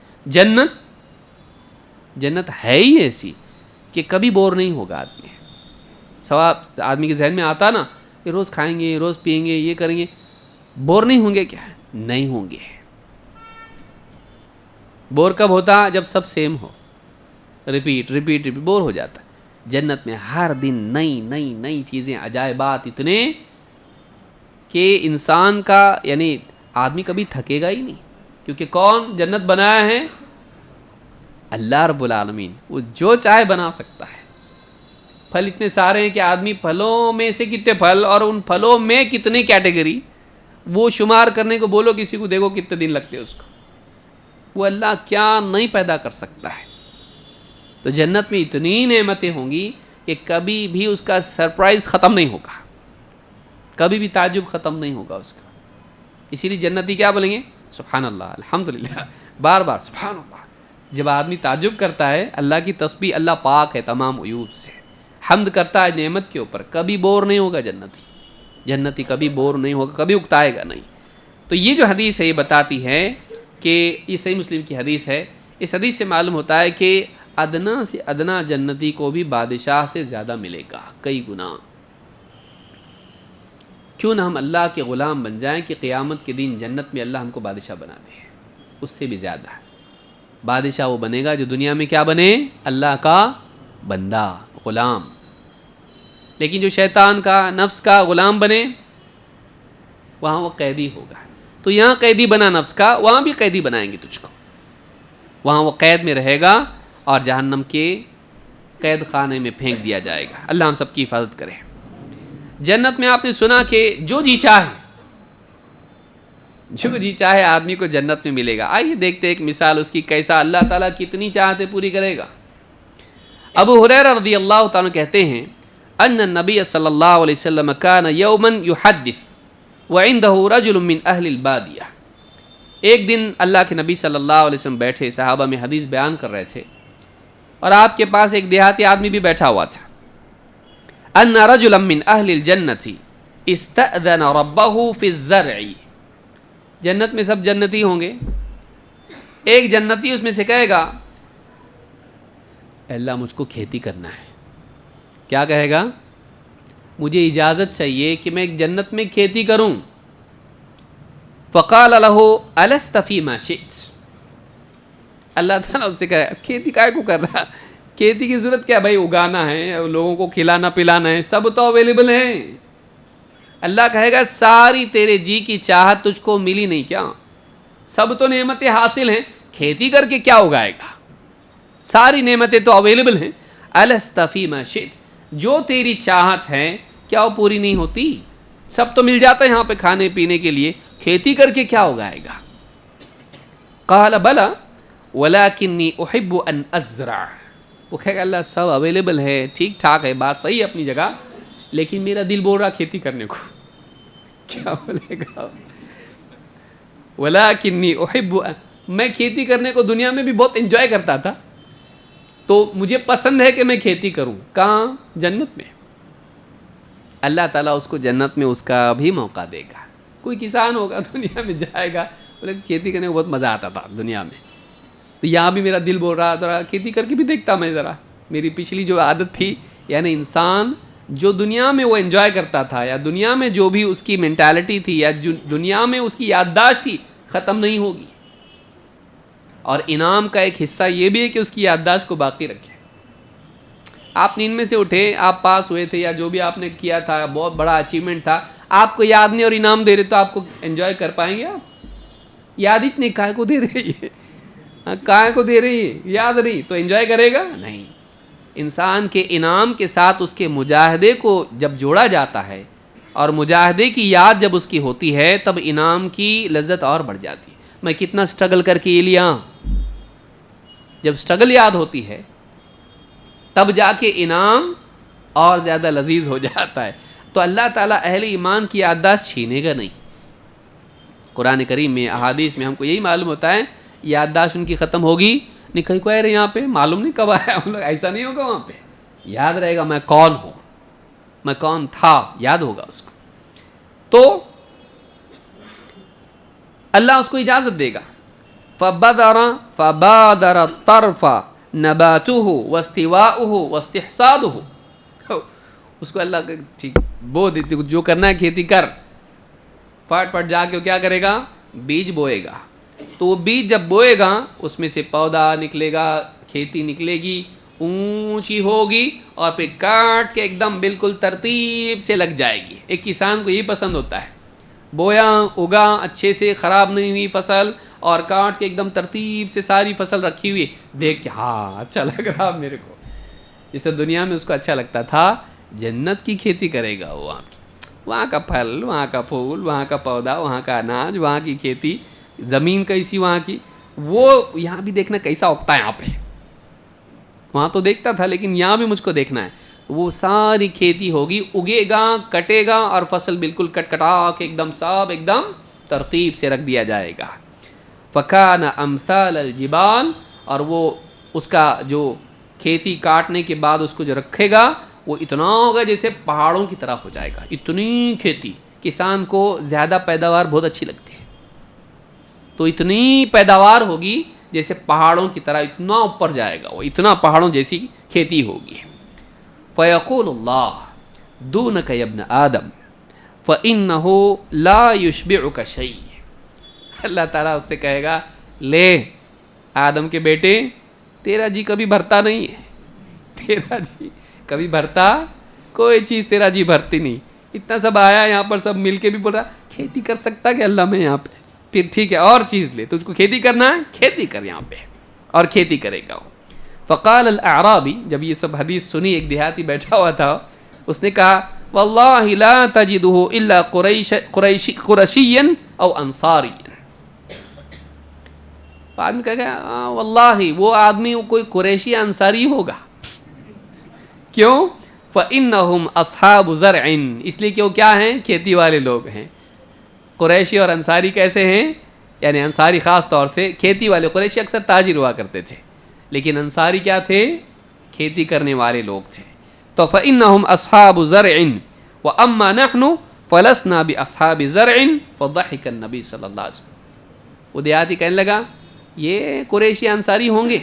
S1: جنت ہے ہی ایسی کہ کبھی بور نہیں ہوگا آدمی. ثواب آدمی کے ذہن میں آتا نا کہ روز کھائیں گے، روز پئیں گے، یہ کریں گے، بور نہیں ہوں گے. کیا نہیں ہوں گے. بور کب ہوتا؟ جب سب سیم ہو، ریپیٹ بور ہو جاتا. جنت میں ہر دن نئی چیزیں، عجائبات اتنے کہ انسان کا یعنی آدمی کبھی تھکے گا ہی نہیں. کیونکہ کون جنت بنایا ہے؟ اللہ رب العالمین. وہ جو چاہے بنا سکتا ہے. پھل اتنے سارے ہیں کہ آدمی پھلوں میں سے کتنے پھل اور ان پھلوں میں کتنی کیٹیگری، وہ شمار کرنے کو بولو کسی کو، دیکھو کتنے دن لگتے اس کو. وہ اللہ کیا نہیں پیدا کر سکتا ہے. تو جنت میں اتنی نعمتیں ہوں گی کہ کبھی بھی اس کا سرپرائز ختم نہیں ہوگا، کبھی بھی تعجب ختم نہیں ہوگا اس کا. اسی لیے جنتی کیا بولیں گے؟ سبحان اللہ، الحمدللہ، بار بار سبحان اللہ. جب آدمی تعجب کرتا ہے، اللہ کی تسبیح، اللہ پاک ہے تمام عیوب سے، حمد کرتا ہے نعمت کے اوپر، کبھی بور نہیں ہوگا جنتی کبھی بور نہیں ہوگا، کبھی اکتائے گا نہیں. تو یہ جو حدیث ہے یہ بتاتی ہے کہ یہ صحیح مسلم کی حدیث ہے. اس حدیث سے معلوم ہوتا ہے کہ ادنا سے ادنا جنتی کو بھی بادشاہ سے زیادہ ملے گا کئی گنا. کیوں نہ ہم اللہ کے غلام بن جائیں کہ قیامت کے دن جنت میں اللہ ہم کو بادشاہ بنا دے، اس سے بھی زیادہ ہے. بادشاہ وہ بنے گا جو دنیا میں کیا بنے؟ اللہ کا بندہ، غلام. لیکن جو شیطان کا، نفس کا غلام بنے، وہاں وہ قیدی ہوگا. تو یہاں قیدی بنا نفس کا، وہاں بھی قیدی بنائیں گے تجھ کو. وہاں وہ قید میں رہے گا اور جہنم کے قید خانے میں پھینک دیا جائے گا. اللہ ہم سب کی حفاظت کرے. جنت میں آپ نے سنا کہ جو جی چاہے آدمی کو جنت میں ملے گا. آئیے دیکھتے ایک مثال اس کی، کیسا اللہ تعالیٰ کتنی چاہتے پوری کرے گا. ابو ہریرہ رضی اللہ تعالیٰ کہتے ہیں ان النبی صلی اللہ علیہ وسلم کان یوما یحدث وعنده رجل من اہل البادیہ. ایک دن اللہ کے نبی صلی اللہ علیہ وسلم بیٹھے، صحابہ میں حدیث بیان کر رہے تھے، اور آپ کے پاس ایک دیہاتی آدمی بھی بیٹھا ہوا تھا. ان رجلا من اہل الجنۃ استأذن ربہ فی الزرع. جنت میں سب جنتی ہوں گے. ایک جنتی اس میں سے کہے گا اللہ مجھ کو کھیتی کرنا ہے. کیا کہے گا؟ مجھے اجازت چاہیے کہ میں ایک جنت میں کھیتی کروں. فقال له الست فیما شئت. اللہ تعالیٰ اس سے کہے کھیتی کائے کو کر رہا؟ کھیتی کی ضرورت کیا بھائی؟ اگانا ہے، لوگوں کو کھلانا پلانا ہے، سب تو اویلیبل ہیں. اللہ کہے گا ساری تیرے جی کی چاہت تجھ کو ملی نہیں کیا؟ سب تو نعمتیں حاصل ہیں، کھیتی کر کے کیا اگائے گا؟ ساری نعمتیں تو اویلیبل ہیں. الست فیما شئت. جو تیری چاہت ہے کیا وہ پوری نہیں ہوتی؟ سب تو مل جاتا ہے یہاں پہ کھانے پینے کے لیے، کھیتی کر کے کیا اگائے گا؟ قال بلا ولکنی احب ان ازرع. وہ کہے گا اللہ سب اویلیبل ہے، ٹھیک ٹھاک ہے، بات صحیح ہے اپنی جگہ، لیکن میرا دل بول رہا کھیتی کرنے کو. کیا بولے گا؟ ولکنی احب، میں کھیتی کرنے کو دنیا میں بھی بہت انجوائے کرتا تھا، تو مجھے پسند ہے کہ میں کھیتی کروں. کہاں؟ جنت میں. اللہ تعالیٰ اس کو جنت میں اس کا بھی موقع دے گا. کوئی کسان ہوگا دنیا میں جائے گا، بولے کھیتی کرنے کو بہت مزہ آتا تھا دنیا میں، تو یہاں بھی میرا دل بول رہا ذرا کھیتی کر کے بھی دیکھتا میں، ذرا میری پچھلی جو عادت تھی. یعنی انسان جو دنیا میں وہ انجوائے کرتا تھا، یا دنیا میں جو بھی اس کی مینٹالٹی تھی، یا جو دنیا میں اس کی یادداشت تھی، ختم نہیں ہوگی. اور انعام کا ایک حصہ یہ بھی ہے کہ اس کی یادداشت کو باقی رکھے. آپ نیند میں سے اٹھے، آپ پاس ہوئے تھے، یا جو بھی آپ نے کیا تھا بہت بڑا اچیومنٹ تھا، آپ کو یاد نہیں اور انعام دے رہے تو آپ کو انجوائے کر پائیں گے آپ؟ یاد اتنی کائے کو دے رہی ہے، کائے کو دے رہی ہے، یاد نہیں تو انجوائے کرے گا نہیں. انسان کے انعام کے ساتھ اس کے مجاہدے کو جب جوڑا جاتا ہے، اور مجاہدے کی یاد جب اس کی ہوتی ہے، تب انعام کی لذت اور بڑھ جاتی ہے. میں کتنا سٹرگل کر کے یہ لیا. جب سٹرگل یاد ہوتی ہے تب جا کے انعام اور زیادہ لذیذ ہو جاتا ہے. تو اللہ تعالیٰ اہل ایمان کی یادداشت چھینے گا نہیں. قرآن کریم میں، احادیث میں ہم کو یہی معلوم ہوتا ہے یادداشت ان کی ختم ہوگی نہیں. کہیں کو رہے یہاں پہ معلوم نہیں کب آیا ہم لوگ، ایسا نہیں ہوگا. وہاں پہ یاد رہے گا میں کون ہوں، میں کون تھا، یاد ہوگا اس کو. تو اللہ اس کو اجازت دے گا. فبادر الطرف نباته واستواؤه واستحصاده. اس کو اللہ ٹھیک بو دیتی، جو کرنا ہے کھیتی کر. پھٹ جا کے کیا کرے گا؟ بیج بوئے گا. تو وہ بیج جب بوئے گا اس میں سے پودا نکلے گا، کھیتی نکلے گی، اونچی ہوگی، اور پھر کاٹ کے ایک دم بالکل ترتیب سے لگ جائے گی. ایک کسان کو یہی پسند ہوتا ہے، بویا، اگا، اچھے سے خراب نہیں ہوئی فصل، اور کاٹ کے ایک دم ترتیب سے ساری فصل رکھی ہوئی، دیکھ کے ہاں اچھا لگ رہا میرے کو. جسے دنیا میں اس کو اچھا لگتا تھا، جنت کی کھیتی کرے گا وہ. وہاں کا پھل، وہاں کا پھول، وہاں کا پودا، وہاں کا اناج، وہاں کی کھیتی، زمین کیسی وہاں کی، وہ یہاں بھی دیکھنا کیسا اگتا ہے. یہاں پہ وہاں تو دیکھتا تھا، لیکن یہاں بھی مجھ کو دیکھنا ہے. وہ ساری کھیتی ہوگی، اگے گا، کٹے گا، اور فصل بالکل کٹ کٹا کے ایک دم سب ایک دم ترتیب سے رکھ دیا جائے گا. فکان امثال الجبال. اور وہ اس کا جو کھیتی کاٹنے کے بعد اس کو جو رکھے گا وہ اتنا ہوگا جیسے پہاڑوں کی طرح ہو جائے گا. اتنی کھیتی، کسان کو زیادہ پیداوار بہت اچھی لگتی ہے، تو اتنی پیداوار ہوگی جیسے پہاڑوں کی طرح اتنا اوپر جائے گا وہ، اتنا پہاڑوں جیسی کھیتی ہوگی. فیقول اللہ دونک یا ابن آدم فإنہ لا یشبعک شیء. اللہ تعالیٰ اس سے کہے گا لے آدم کے بیٹے تیرا جی کبھی بھرتا نہیں ہے, تیرا جی کبھی بھرتا, کوئی چیز تیرا جی بھرتی نہیں. اتنا سب آیا یہاں پر, سب مل کے بھی بول رہا کھیتی کر سکتا کہ اللہ میں یہاں پہ, پھر ٹھیک ہے اور چیز لے, تجھ کو کھیتی کرنا ہے کھیتی کر یہاں پہ, اور کھیتی کرے گا. فقال الاعرابی, جب یہ سب حدیث سنی ایک دیہاتی بیٹھا ہوا تھا, اس نے کہا واللہ لا تجدہ الا قریشیا او انصاریا. آدمی کہا کہ واللہ وہ آدمی کوئی قریشی انصاری ہوگا. کیوں؟ فإنہم اصحاب زرع, اس لیے کہ وہ کیا ہیں, کھیتی والے لوگ ہیں. قریشی اور انصاری کیسے ہیں؟ یعنی انصاری خاص طور سے کھیتی والے, قریشی اکثر تاجر ہوا کرتے تھے, لیکن انصاری کیا تھے, کھیتی کرنے والے لوگ تھے. تو فإنہم اصحاب زرع واما نحن فلسنا باصحاب زرع فضحك النبی صلی اللہ علیہ وسلم. وہ دیہاتی کہنے لگا یہ قریشی انصاری ہوں گے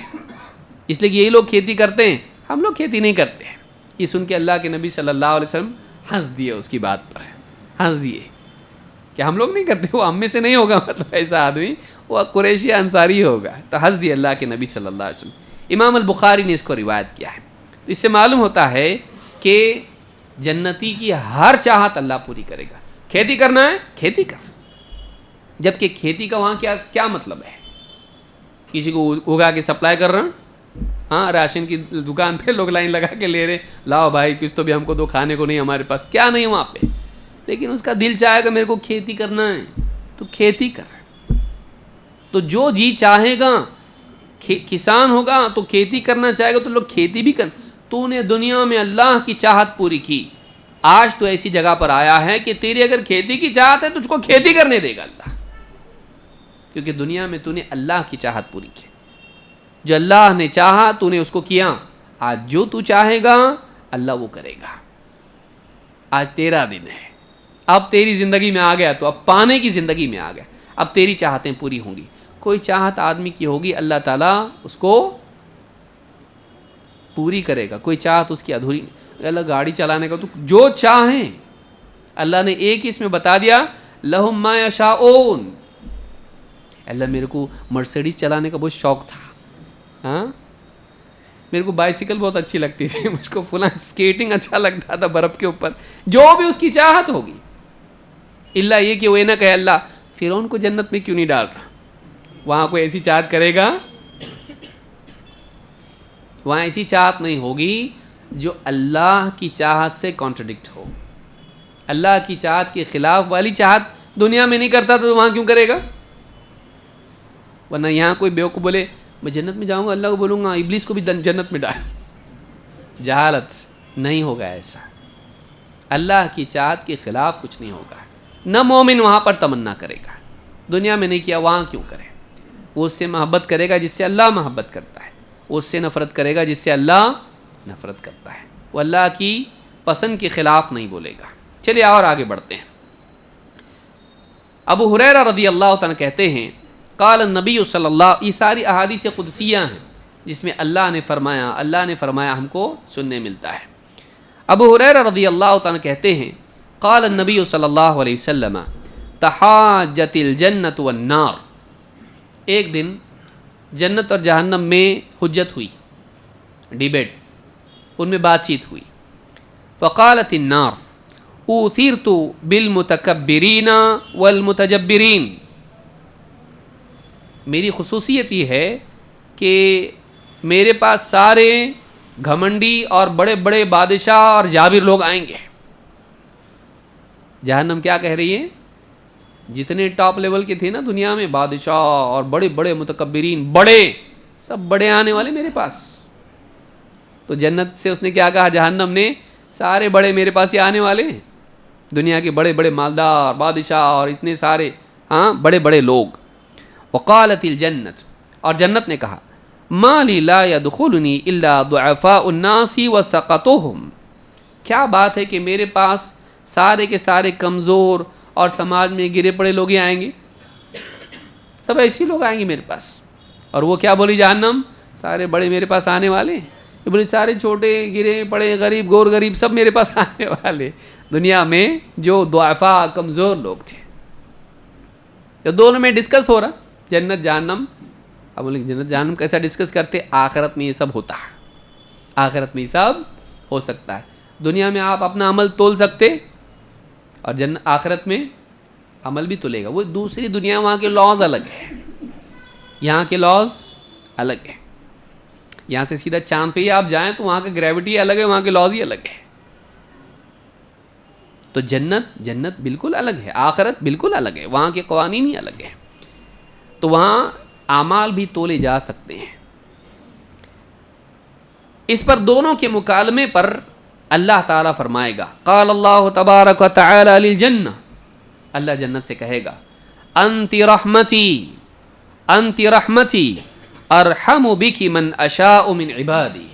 S1: اس لیے کہ یہی لوگ کھیتی کرتے ہیں, ہم لوگ کھیتی نہیں کرتے. یہ سن کے اللہ کے نبی صلی اللہ علیہ وسلم ہنس دیے, اس کی بات پر ہنس دیے کہ ہم لوگ نہیں کرتے, وہ ہم میں سے نہیں ہوگا, مطلب ایسا آدمی وہ قریشی انصاری ہوگا. تو ہنس دیے اللہ کے نبی صلی اللہ علیہ وسلم. امام البخاری نے اس کو روایت کیا ہے. اس سے معلوم ہوتا ہے کہ جنتی کی ہر چاہت اللہ پوری کرے گا. کھیتی کرنا ہے کھیتی کر, جبکہ کھیتی کا وہاں کیا مطلب ہے, کسی کو اگا کے سپلائی کر رہا ہوں, ہاں راشن کی دکان پہ لوگ لائن لگا کے لے رہے, لاؤ بھائی کچھ تو بھی ہم کو دو, کھانے کو نہیں ہمارے پاس, کیا نہیں وہاں پہ, لیکن اس کا دل چاہے گا میرے کو کھیتی کرنا ہے تو کھیتی کر. تو جو جی چاہے گا, کسان ہوگا تو کھیتی کرنا چاہے گا تو لوگ کھیتی بھی کر. تو نے دنیا میں اللہ کی چاہت پوری کی, آج تو ایسی جگہ پر آیا ہے کہ تیری اگر کھیتی کی چاہت ہے تجھ کو کھیتی کرنے دے گا اللہ, کیونکہ دنیا میں تو نے اللہ کی چاہت پوری کی. جو اللہ نے چاہا تو نے اس کو کیا. آج جو تو چاہے گا اللہ وہ کرے گا. آج تیرا دن ہے, اب تیری زندگی میں آ گیا تو اب پانے کی زندگی میں آ گیا, اب تیری چاہتیں پوری ہوں گی. کوئی چاہت آدمی کی ہوگی اللہ تعالیٰ اس کو پوری کرے گا, کوئی چاہت اس کی ادھوری نہیں. اللہ گاڑی چلانے کا تو جو چاہیں, اللہ نے ایک ہی اس میں بتا دیا لہم ما یشاؤون. اللہ میرے کو مرسیڈیز چلانے کا بہت شوق تھا, ہاں میرے کو بائیسیکل بہت اچھی لگتی تھی, مجھ کو فلاں اسکیٹنگ اچھا لگتا تھا برف کے اوپر, جو بھی اس کی چاہت ہوگی. اللہ یہ کہ وہ نہ کہے اللہ فرعون کو جنت میں کیوں نہیں ڈال رہا, وہاں کوئی ایسی چاہت کرے گا, وہاں ایسی چاہت نہیں ہوگی جو اللہ کی چاہت سے کانٹرڈکٹ ہو. اللہ کی چاہت کے خلاف والی چاہت دنیا میں نہیں کرتا تو وہاں کیوں کرے گا. ورنہ یہاں کوئی بیوقوف بولے میں جنت میں جاؤں گا, اللہ کو بولوں گا ابلیس کو بھی جنت میں ڈال, جہالت نہیں ہوگا ایسا. اللہ کی چاہت کے خلاف کچھ نہیں ہوگا. نہ مومن وہاں پر تمنا کرے گا, دنیا میں نہیں کیا وہاں کیوں کرے. وہ اس سے محبت کرے گا جس سے اللہ محبت کرتا ہے, وہ اس سے نفرت کرے گا جس سے اللہ نفرت کرتا ہے. وہ اللہ کی پسند کے خلاف نہیں بولے گا. چلیے اور آگے بڑھتے ہیں. ابو ہریرہ رضی اللہ تعالیٰ کہتے ہیں قال النبی صلی اللہ, یہ ساری احادیث قدسیہ ہیں جس میں اللہ نے فرمایا ہم کو سننے ملتا ہے. ابو ہریرہ رضی اللہ تعالیٰ کہتے ہیں قال النبی صلی اللہ علیہ وسلم تحاجت الجنت والنار. ایک دن جنت اور جہنم میں حجت ہوئی, ڈیبیٹ, ان میں بات چیت ہوئی. فقالت النار اوثرت بالمتکبرین والمتجبرین. میری خصوصیت یہ ہے کہ میرے پاس سارے گھمنڈی اور بڑے بڑے بادشاہ اور جابر لوگ آئیں گے. جہنم کیا کہہ رہی ہے, جتنے ٹاپ لیول کے تھے نا دنیا میں بادشاہ اور بڑے بڑے متکبرین, بڑے سب بڑے آنے والے میرے پاس. تو جنت سے اس نے کیا کہا, جہنم نے سارے بڑے میرے پاس ہی آنے والے ہیں, دنیا کے بڑے بڑے مالدار بادشاہ اور اتنے سارے بڑے بڑے لوگ. وقالت الجنت, اور جنت نے کہا ما لی لا يدخلنی الا ضعفاء الناس وسقطهم. کیا بات ہے کہ میرے پاس سارے کے سارے کمزور اور سماج میں گرے پڑے لوگ ہی آئیں گے, سب ایسے لوگ آئیں گے میرے پاس. اور وہ کیا بولی جہنم, سارے بڑے میرے پاس آنے والے, یہ بولی سارے چھوٹے گرے پڑے غریب گور غریب سب میرے پاس آنے والے. دنیا میں جو ضعفاء کمزور لوگ تھے, تو دونوں میں ڈسکس ہو رہا, جنت جہنم اب بولے جنت جہنم کیسا ڈسکس کرتے؟ آخرت میں یہ سب ہوتا ہے، آخرت میں یہ سب ہو سکتا ہے۔ دنیا میں آپ اپنا عمل تول سکتے، اور آخرت میں عمل بھی تولے گا۔ وہ دوسری دنیا، وہاں کے لاز الگ ہیں، یہاں کے لاز الگ ہیں۔ یہاں سے سیدھا چاند پہ ہی آپ جائیں تو وہاں کا گریوٹی الگ ہے، وہاں کے لاز ہی الگ ہے۔ تو جنت بالکل الگ ہے، آخرت بالکل الگ ہے، وہاں کے قوانین ہی الگ ہیں۔ تو وہاں اعمال بھی تولے جا سکتے ہیں۔ اس پر دونوں کے مکالمے پر اللہ تعالیٰ فرمائے گا، قال اللہ تبارک و تعالی للجنہ، اللہ جنت سے کہے گا، انت رحمتی ارحم بک من اشاء من عبادی،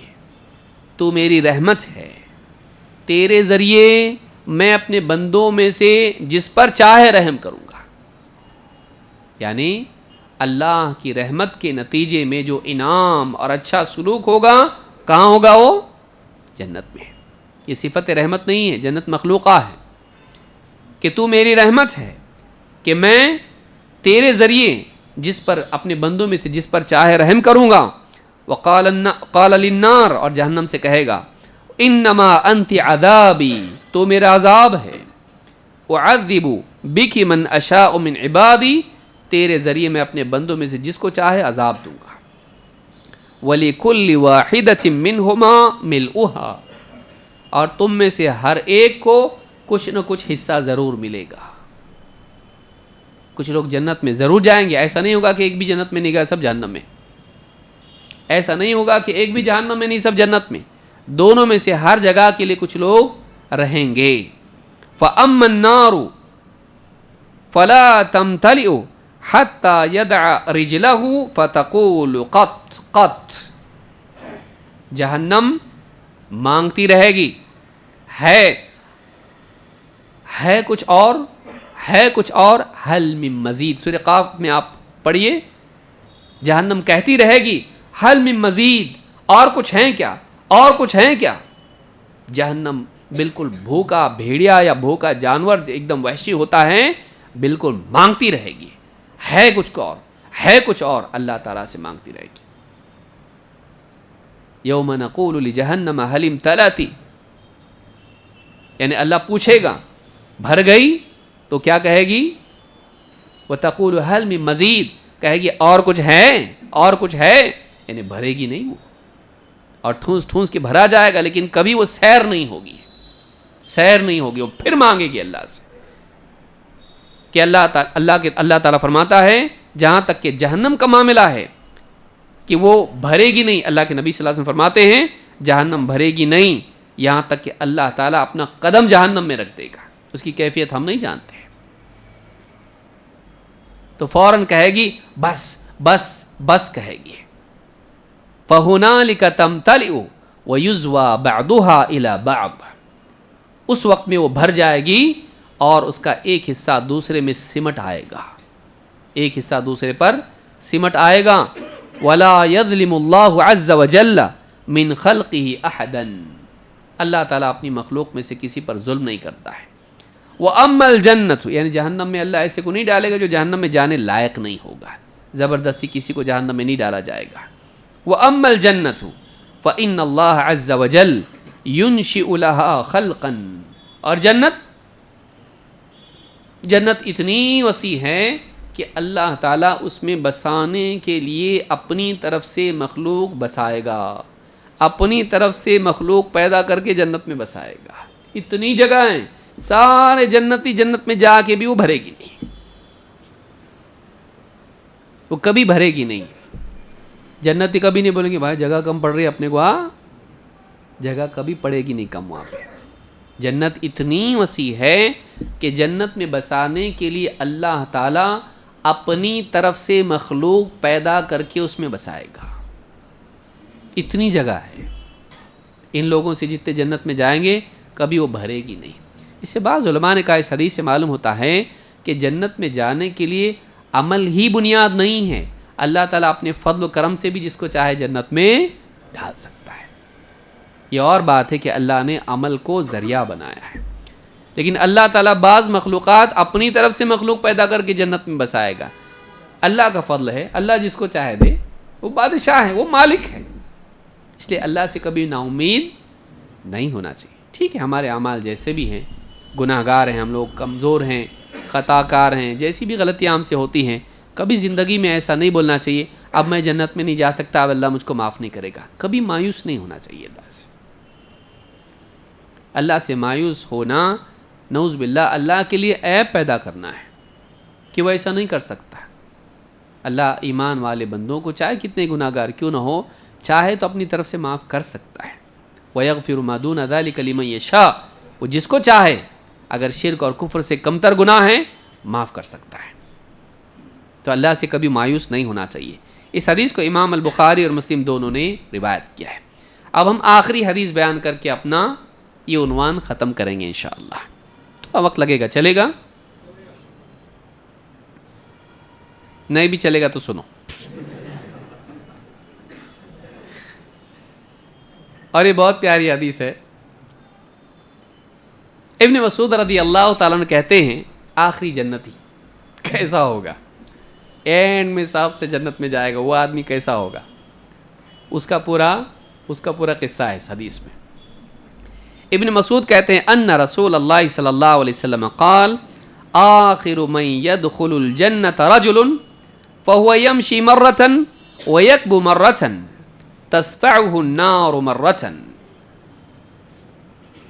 S1: تو میری رحمت ہے، تیرے ذریعے میں اپنے بندوں میں سے جس پر چاہے رحم کروں گا۔ یعنی اللہ کی رحمت کے نتیجے میں جو انعام اور اچھا سلوک ہوگا، کہاں ہوگا؟ وہ جنت میں۔ یہ صفت رحمت نہیں ہے، جنت مخلوقہ ہے، کہ تو میری رحمت ہے کہ میں تیرے ذریعے جس پر اپنے بندوں میں سے جس پر چاہے رحم کروں گا۔ قال للنار، اور جہنم سے کہے گا، انما انت عذابی، تو میرا عذاب ہے، اعذب بک من اشاء من عبادی، تیرے ذریعے میں اپنے بندوں میں سے جس کو چاہے عذاب دوں گا۔ وَلِكُلِّ وَاحِدَةٍ مِّنْهُمَا مِلْؤُهَا، اور تم میں سے ہر ایک کو کچھ نہ کچھ حصہ ضرور ملے گا۔ کچھ لوگ جنت میں ضرور جائیں گے، ایسا نہیں ہوگا کہ ایک بھی جنت میں نہیں گیا سب جہنم میں، ایسا نہیں ہوگا کہ ایک بھی جہنم میں نہیں سب جنت میں، دونوں میں سے ہر جگہ کے لیے کچھ لوگ رہیں گے۔ فَأَمَّا النَّارُ فَلَا تَمْتَلِئُ حَتَّى يَدْعَ رِجْلَهُ فَتَقُولُ قَطْ قَطْ، جہنم مانگتی رہے گی، ہے کچھ اور، ہے کچھ اور، حل من مزید، سورہ قاف میں آپ پڑھیے، جہنم کہتی رہے گی حل من مزید، اور کچھ ہیں کیا، اور کچھ ہیں کیا۔ جہنم بالکل بھوکا بھیڑیا یا بھوکا جانور ایک دم وحشی ہوتا ہے، بالکل مانگتی رہے گی، ہے کچھ اور، ہے کچھ اور، اللہ تعالیٰ سے مانگتی رہے گی۔ یوم نقول لجہنم هل امتلأت، یعنی اللہ پوچھے گا بھر گئی، تو کیا کہے گی؟ وتقول هل من مزید، کہے گی اور کچھ ہے، اور کچھ ہے، یعنی بھرے گی نہیں وہ، اور ٹھونس ٹھونس کے بھرا جائے گا، لیکن کبھی وہ سیر نہیں ہوگی، سیر نہیں ہوگی، وہ پھر مانگے گی اللہ سے، کہ اللہ تعالیٰ فرماتا ہے جہاں تک کہ جہنم کا معاملہ ہے کہ وہ بھرے گی نہیں، اللہ کے نبی صلی اللہ علیہ وسلم فرماتے ہیں جہنم بھرے گی نہیں یہاں تک کہ اللہ تعالیٰ اپنا قدم جہنم میں رکھ دے گا، اس کی کیفیت ہم نہیں جانتے، تو فوراً کہے گی بس بس بس کہے گی۔ فَهُنَالِكَ تَمْتَلِئُ وَيُزْوَى بَعْضُهَا إِلَى بَعْضٍ، اس وقت میں وہ بھر جائے گی اور اس کا ایک حصہ دوسرے میں سمٹ آئے گا، ایک حصہ دوسرے پر سمٹ آئے گا۔ وَلَا يَظْلِمُ اللَّهُ عَزَّ وَجَلَّ مِنْ خَلْقِهِ أَحَدًا، اللہ تعالیٰ اپنی مخلوق میں سے کسی پر ظلم نہیں کرتا ہے۔ وَأَمَّا الْجَنَّةُ، یعنی جہنم میں اللہ ایسے کو نہیں ڈالے گا جو جہنم میں جانے لائق نہیں ہوگا، زبردستی کسی کو جہنم میں نہیں ڈالا جائے گا۔ وَأَمَّا الْجَنَّةُ فَإِنَّ اللَّهَ عَزَّ وَجَلَّ يُنْشِئُ لَهَا خَلْقًا، اور جنت اتنی وسیع ہے کہ اللہ تعالیٰ اس میں بسانے کے لیے اپنی طرف سے مخلوق بسائے گا، اپنی طرف سے مخلوق پیدا کر کے جنت میں بسائے گا۔ اتنی جگہ ہیں، سارے جنتی جنت میں جا کے بھی وہ بھرے گی نہیں، وہ کبھی بھرے گی نہیں۔ جنتی کبھی نہیں بولیں گے بھائی جگہ کم پڑ رہی ہے اپنے کو، جگہ کبھی پڑے گی نہیں کم وہاں پہ۔ جنت اتنی وسیع ہے کہ جنت میں بسانے کے لیے اللہ تعالیٰ اپنی طرف سے مخلوق پیدا کر کے اس میں بسائے گا، اتنی جگہ ہے۔ ان لوگوں سے جتنے جنت میں جائیں گے کبھی وہ بھرے گی نہیں۔ اس سے بعض علماء نے کہا اس حدیث سے معلوم ہوتا ہے کہ جنت میں جانے کے لیے عمل ہی بنیاد نہیں ہے، اللہ تعالیٰ اپنے فضل و کرم سے بھی جس کو چاہے جنت میں ڈال سکتا ہے۔ یہ اور بات ہے کہ اللہ نے عمل کو ذریعہ بنایا ہے، لیکن اللہ تعالیٰ بعض مخلوقات اپنی طرف سے مخلوق پیدا کر کے جنت میں بسائے گا، اللہ کا فضل ہے، اللہ جس کو چاہے دے، وہ بادشاہ ہے، وہ مالک ہے. اس لیے اللہ سے کبھی نا امید نہیں ہونا چاہیے. ٹھیک ہے ہمارے اعمال جیسے بھی ہیں، گناہ گار ہیں ہم لوگ، کمزور ہیں، خطا کار ہیں، جیسی بھی غلطیاں ہم سے ہوتی ہیں، کبھی زندگی میں ایسا نہیں بولنا چاہیے اب میں جنت میں نہیں جا سکتا، اب اللہ مجھ کو معاف نہیں کرے گا. کبھی مایوس نہیں ہونا چاہیے اللہ سے. اللہ سے مایوس ہونا نعوذ باللہ اللہ کے لیے عیب پیدا کرنا ہے کہ وہ ایسا نہیں کر سکتا. اللہ ایمان والے بندوں کو چاہے کتنے گناہ گار کیوں نہ ہو، چاہے تو اپنی طرف سے معاف کر سکتا ہے. وَيَغْفِرُ مَا دُونَ ذَلِكَ لِمَن يَشَاءُ، وہ جس کو چاہے اگر شرک اور کفر سے کمتر گناہ ہیں معاف کر سکتا ہے. تو اللہ سے کبھی مایوس نہیں ہونا چاہیے. اس حدیث کو امام البخاری اور مسلم دونوں نے روایت کیا ہے. اب ہم آخری حدیث بیان کر کے اپنا یہ عنوان ختم کریں گے انشاءاللہ. تھوڑا وقت لگے گا، چلے گا؟ نہیں بھی چلے گا تو سنو. اور یہ بہت پیاری حدیث ہے. ابن مسعود رضی اللہ تعالیٰ عنہ کہتے ہیں آخری جنتی کیسا ہوگا، اینڈ میں صاحب سے جنت میں جائے گا وہ آدمی کیسا ہوگا، اس کا پورا قصہ ہے اس حدیث میں. ابن مسعود کہتے ہیں ان رسول اللہ صلی اللہ علیہ وسلم قال آخر من يدخل الجنة رجل فهو يمشي مرة ويكبو مرة تصفعه النار مرة.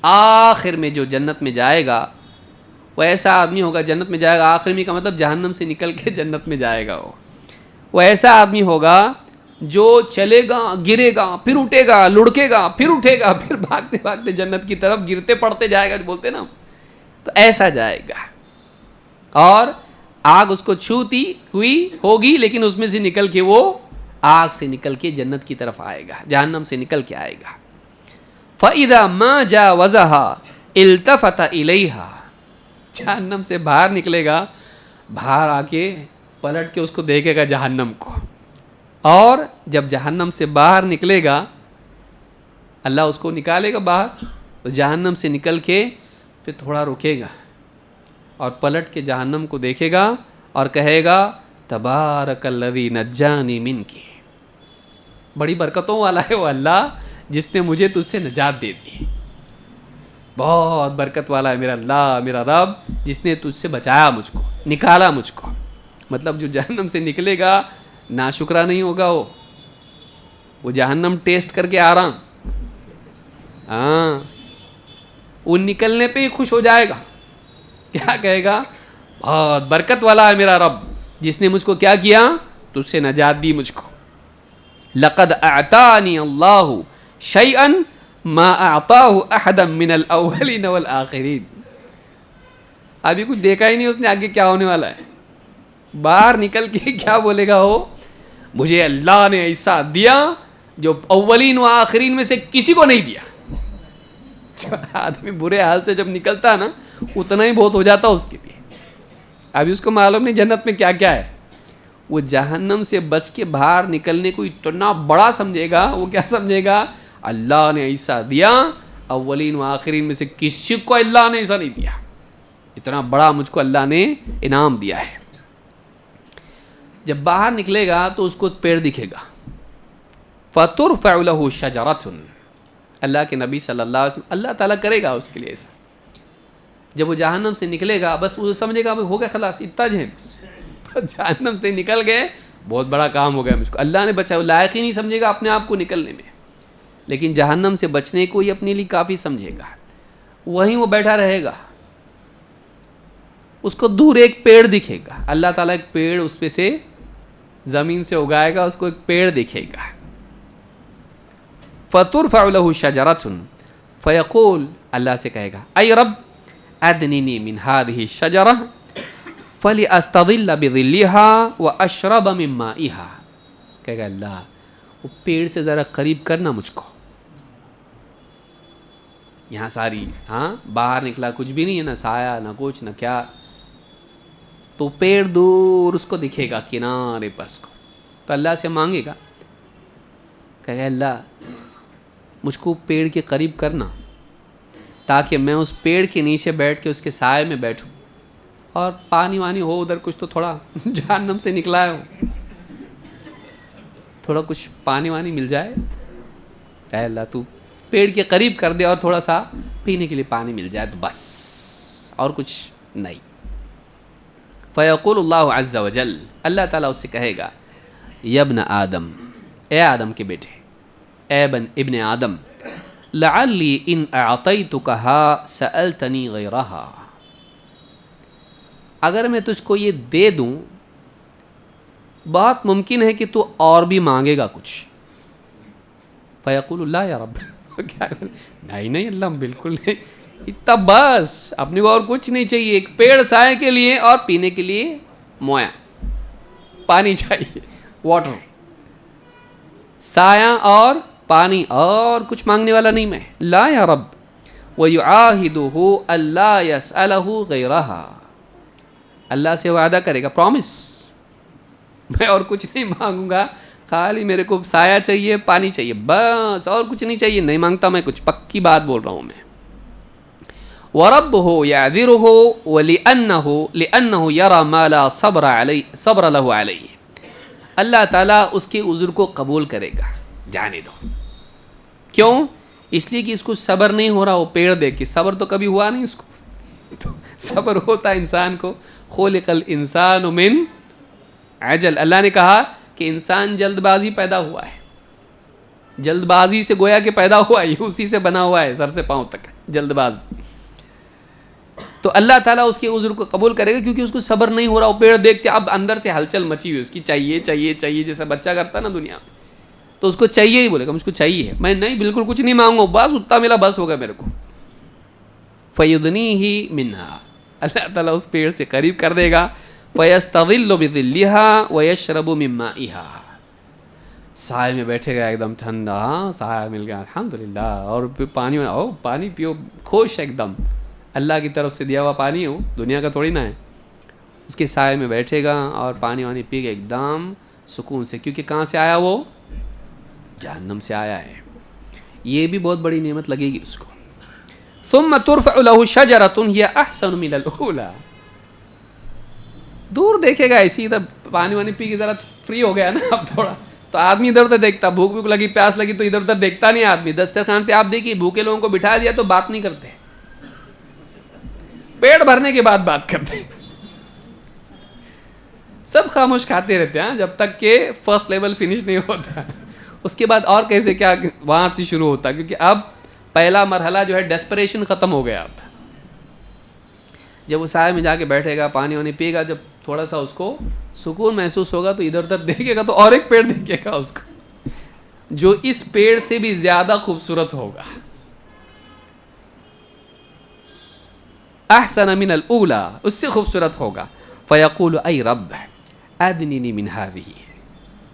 S1: آخر میں جو جنت میں جائے گا وہ ایسا آدمی ہوگا، جنت میں جائے گا، آخر میں کا مطلب جہنم سے نکل کے جنت میں جائے گا. وہ ایسا آدمی ہوگا جو چلے گا، گرے گا، پھر اٹھے گا، لڑکے گا، پھر اٹھے گا، پھر بھاگتے بھاگتے جنت کی طرف گرتے پڑتے جائے گا، جو بولتے نا، تو ایسا جائے گا. اور آگ اس کو چھوتی ہوئی ہوگی لیکن اس میں سے نکل کے وہ آگ سے نکل کے جنت کی طرف آئے گا، جہنم سے نکل کے آئے گا. فَإِذَا مَا جَاوَزَهَا الْتَفَتَ إِلَيْهَا، جہنم سے باہر نکلے گا، باہر آ کے پلٹ کے اس کو دیکھے گا جہنم کو. اور جب جہنم سے باہر نکلے گا، اللہ اس کو نکالے گا باہر، تو جہنم سے نکل کے پھر تھوڑا رکے گا اور پلٹ کے جہنم کو دیکھے گا اور کہے گا تبارک الذی نجانی منک، بڑی برکتوں والا ہے وہ اللہ جس نے مجھے تجھ سے نجات دے دی. بہت برکت والا ہے میرا اللہ، میرا رب جس نے تجھ سے بچایا مجھ کو، نکالا مجھ کو. مطلب جو جہنم سے نکلے گا ناشکرا نہیں ہوگا، وہ جہنم ٹیسٹ کر کے آ رہا، ہاں وہ نکلنے پہ ہی خوش ہو جائے گا. کیا کہے گا؟ بہت برکت والا ہے میرا رب جس نے مجھ کو کیا کیا، تجھ سے نجات دی مجھ کو. لقد اعطانی اللہ شیئا ما اعطاه احدا من الاولین والآخرین. ابھی کچھ دیکھا ہی نہیں اس نے آگے کیا ہونے والا ہے. باہر نکل کے کیا بولے گا وہ، مجھے اللہ نے ایسا دیا جو اولین و آخرین میں سے کسی کو نہیں دیا. آدمی برے حال سے جب نکلتا نا اتنا ہی بہت ہو جاتا اس کے لیے. ابھی اس کو معلوم نہیں جنت میں کیا کیا ہے. وہ جہنم سے بچ کے باہر نکلنے کو اتنا بڑا سمجھے گا. وہ کیا سمجھے گا؟ اللہ نے ایسا دیا اولین و آخرین میں سے کسی کو اللہ نے ایسا نہیں دیا، اتنا بڑا مجھ کو اللہ نے انعام دیا ہے. جب باہر نکلے گا تو اس کو پیڑ دکھے گا. فَتُرْفَعُ لَهُ شَجَرَةٌ، اللہ کے نبی صلی اللہ علیہ وسلم اللہ تعالیٰ کرے گا اس کے لیے ایسا. جب وہ جہنم سے نکلے گا بس وہ سمجھے گا ہو گیا خلاص اتنا جو ہے، جہنم سے نکل گئے بہت بڑا کام ہو گیا مجھ کو، اللہ نے بچایا. وہ لائق ہی نہیں سمجھے گا اپنے آپ کو نکلنے میں، لیکن جہنم سے بچنے کو ہی اپنے لیے کافی سمجھے گا. وہیں وہ بیٹھا رہے گا، اس کو دور ایک پیڑ دکھے گا. اللہ تعالیٰ ایک پیڑ اس پہ سے زمین سے اگائے گا، اس کو ایک پیڑ دکھے گا. فَتُرْفَعُ لَهُ شَجَرَةٌ فَيَقُولُ، اللہ سے کہے گا اے رب أَدْنِنِي مِنْ هَذِهِ الشَّجَرَةِ فَلِأَسْتَظِلَّ بِظِلِّهَا وَأَشْرَبَ مِن مَّائِهَا. کہے گا اللہ وہ پیڑ سے ذرا قریب کرنا مجھ کو. یہاں ساری باہر نکلا کچھ بھی نہیں ہے، نہ سایہ نہ کچھ نہ کیا، تو پیڑ دور اس کو دکھے گا کنارے پر اس کو. تو اللہ سے مانگے گا، کہے اللہ مجھ کو پیڑ کے قریب کرنا تاکہ میں اس پیڑ کے نیچے بیٹھ کے اس کے سائے میں بیٹھوں، اور پانی وانی ہو ادھر کچھ تو تھوڑا جہنم سے نکلا ہے ہو. تھوڑا کچھ پانی وانی مل جائے، اے اللہ تو پیڑ کے قریب کر دے اور تھوڑا سا پینے کے لیے پانی مل جائے تو بس، اور کچھ نہیں۔ فیقول اللہ عز وجل، اللہ تعالیٰ اس سے کہے گا، یا ابن آدم، اے آدم کے بیٹے، اے ابن آدم، لعلی ان اعطیتکہا سألتنی غیرہا، اگر میں تجھ کو یہ دے دوں بہت ممکن ہے کہ تو اور بھی مانگے گا کچھ۔ فیقول اللہ یا رب، کیا نہیں اللہ بالکل نہیں، اتنا بس، اپنے کو اور کچھ نہیں چاہیے، ایک پیڑ سائے کے لیے اور پینے کے لیے مویا پانی چاہیے، واٹر، سایہ اور پانی، اور کچھ مانگنے والا نہیں میں۔ لا یا رب، وَيُعَاهِدُهُ أَلَّا يَسْأَلَهُ غَيْرَهَا، اللہ سے وعدہ کرے گا، پرومس، میں اور کچھ نہیں مانگوں گا، خالی میرے کو سایہ چاہیے، پانی چاہیے، بس، اور کچھ نہیں چاہیے، نہیں مانگتا میں کچھ، پکی بات بول رہا ہوں میں۔ وَرَبُّهُ يَعْذِرُهُ لِأَنَّهُ يَرَى مَا لَا صَبْرَ لَهُ عَلَيْهِ، اللہ تعالیٰ اس کے عذر کو قبول کرے گا، جانے دو، کیوں؟ اس لیے کہ اس کو صبر نہیں ہو رہا، وہ پیڑ دیکھ کے صبر تو کبھی ہوا نہیں اس کو، تو صبر ہوتا انسان کو، خلق الانسان من عجل، اللہ نے کہا کہ انسان جلد بازی پیدا ہوا ہے، جلد بازی سے گویا کہ پیدا ہوا ہے، اسی سے بنا ہوا ہے سر سے پاؤں تک، جلد باز۔ تو اللہ تعالیٰ اس کے عذر کو قبول کرے گا کیونکہ اس کو صبر نہیں ہو رہا، وہ پیڑ دیکھتے اب اندر سے ہلچل مچی ہوئی اس کی، چاہیے چاہیے چاہیے، جیسا بچہ کرتا ہے نا دنیا میں، تو اس کو چاہیے ہی، بولے گا مجھ کو چاہیے، میں نہیں بالکل کچھ نہیں مانگوں، بس اتنا ملا بس ہوگا میرے کو۔ فَيُدْنِيهِ مِنْهَا، اللہ تعالیٰ اس پیڑ سے قریب کر دے گا، فَيَسْتَظِلُّ بِظِلِّهَا وَيَشْرَبُ مِن مَّائِهَا، سائے میں بیٹھے گا ایک دم ٹھنڈا، ہاں سایہ مل گیا الحمدللہ، اور پانی پیو، خوش ایک دم، اللہ کی طرف سے دیا ہوا پانی ہو، دنیا کا تھوڑی نہ ہے، اس کے سائے میں بیٹھے گا اور پانی وانی پی کے ایک دم سکون سے، کیونکہ کہاں سے آیا وہ؟ جہنم سے آیا ہے، یہ بھی بہت بڑی نعمت لگے گی اس کو۔ ثم ترفع له شجرة هي احسن من الاولى، دور دیکھے گا ایسی، ادھر پانی وانی پی کے ذرا فری ہو گیا نا اب تھوڑا، تو آدمی ادھر ادھر دیکھتا، بھوک بھوک لگی، پیاس لگی تو ادھر ادھر دیکھتا نہیں آدمی، دسترخوان پہ آپ دیکھیے بھوکے لوگوں کو بٹھا دیا تو بات نہیں کرتے، پیٹ بھرنے کے بعد بات کرتے، سب خاموش کھاتے رہتے ہیں جب تک کہ فرسٹ لیول فنش نہیں ہوتا، اس کے بعد اور کیسے کیا وہاں سے شروع ہوتا، کیونکہ اب پہلا مرحلہ جو ہے ڈیسپریشن ختم ہو گیا، اب جب وہ سائے میں جا کے بیٹھے گا، پانی وانی پیے گا، جب تھوڑا سا اس کو سکون محسوس ہوگا تو ادھر ادھر دیکھے گا تو اور ایک پیڑ دیکھے گا اس کو، جو اس پیڑ سے بھی زیادہ خوبصورت ہوگا، احسن من الاولی، اس سے خوبصورت ہوگا۔ فیقول ای رب ادنینی من ہذہ،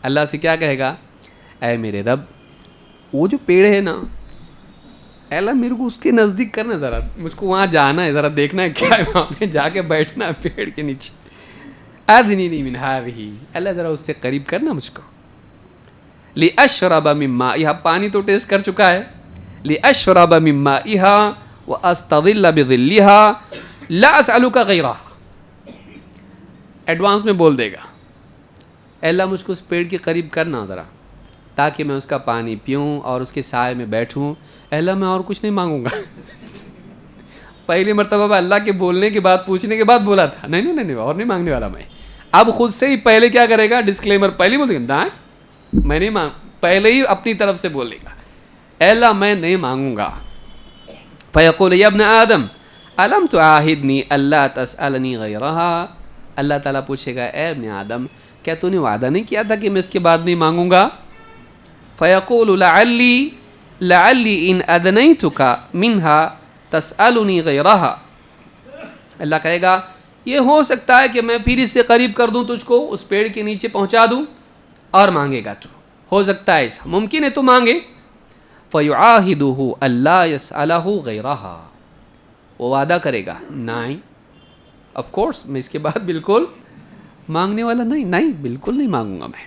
S1: اللہ سے کیا کہے گا؟ اے میرے رب، وہ جو پیڑ ہے نا، اے اللہ میرے کو اس کے نزدیک کرنا، ذرا مجھ کو وہاں جانا ہے، ذرا دیکھنا ہے کیا ہے وہاں پہ، جا کے بیٹھنا ہے پیڑ کے نیچے، ادنینی من ہذہ، اللہ ذرا اس سے قریب کرنا مجھ کو، لاشرب من مائها، پانی تو ٹیسٹ کر چکا ہے، لاشرب من مائها واستظل بظلها لا اسالک غیرها، ایڈوانس میں بول دے گا، اے اللہ مجھ کو اس پیڑ کے قریب کرنا ذرا، تاکہ میں اس کا پانی پیوں اور اس کے سائے میں بیٹھوں، اے اللہ میں اور کچھ نہیں مانگوں گا۔ پہلی مرتبہ اللہ کے بولنے کے بعد، پوچھنے کے بعد بولا تھا نہیں نہیں نہیں اور نہیں مانگنے والا میں، اب خود سے ہی پہلے کیا کرے گا؟ ڈسکلیمر پہلے بول دے گا، میں نہیں مانگ، پہلے ہی اپنی طرف سے بولے گا، اے اللہ میں نہیں مانگوں گا۔ فیقول یا ابن آدم الم تعاہدنی اللہ تسألنی غیرہا، اللہ تعالیٰ پوچھے گا اے ابن آدم کیا تو نے وعدہ نہیں کیا تھا کہ میں اس کے بعد نہیں مانگوں گا؟ فیقول لعلی ان ادنیتک منہا تسألنی غیرہا، اللہ کہے گا یہ ہو سکتا ہے کہ میں پھر اس سے قریب کر دوں تجھ کو، اس پیڑ کے نیچے پہنچا دوں اور مانگے گا تو، ہو سکتا ہے ایسا، ممکن ہے تو مانگے۔ فیعاہدہ اللہ یسألہ غیرہا، وہ وعدہ کرے گا نہیں آف کورس میں اس کے بعد بالکل مانگنے والا نہیں بالکل نہیں مانگوں گا میں۔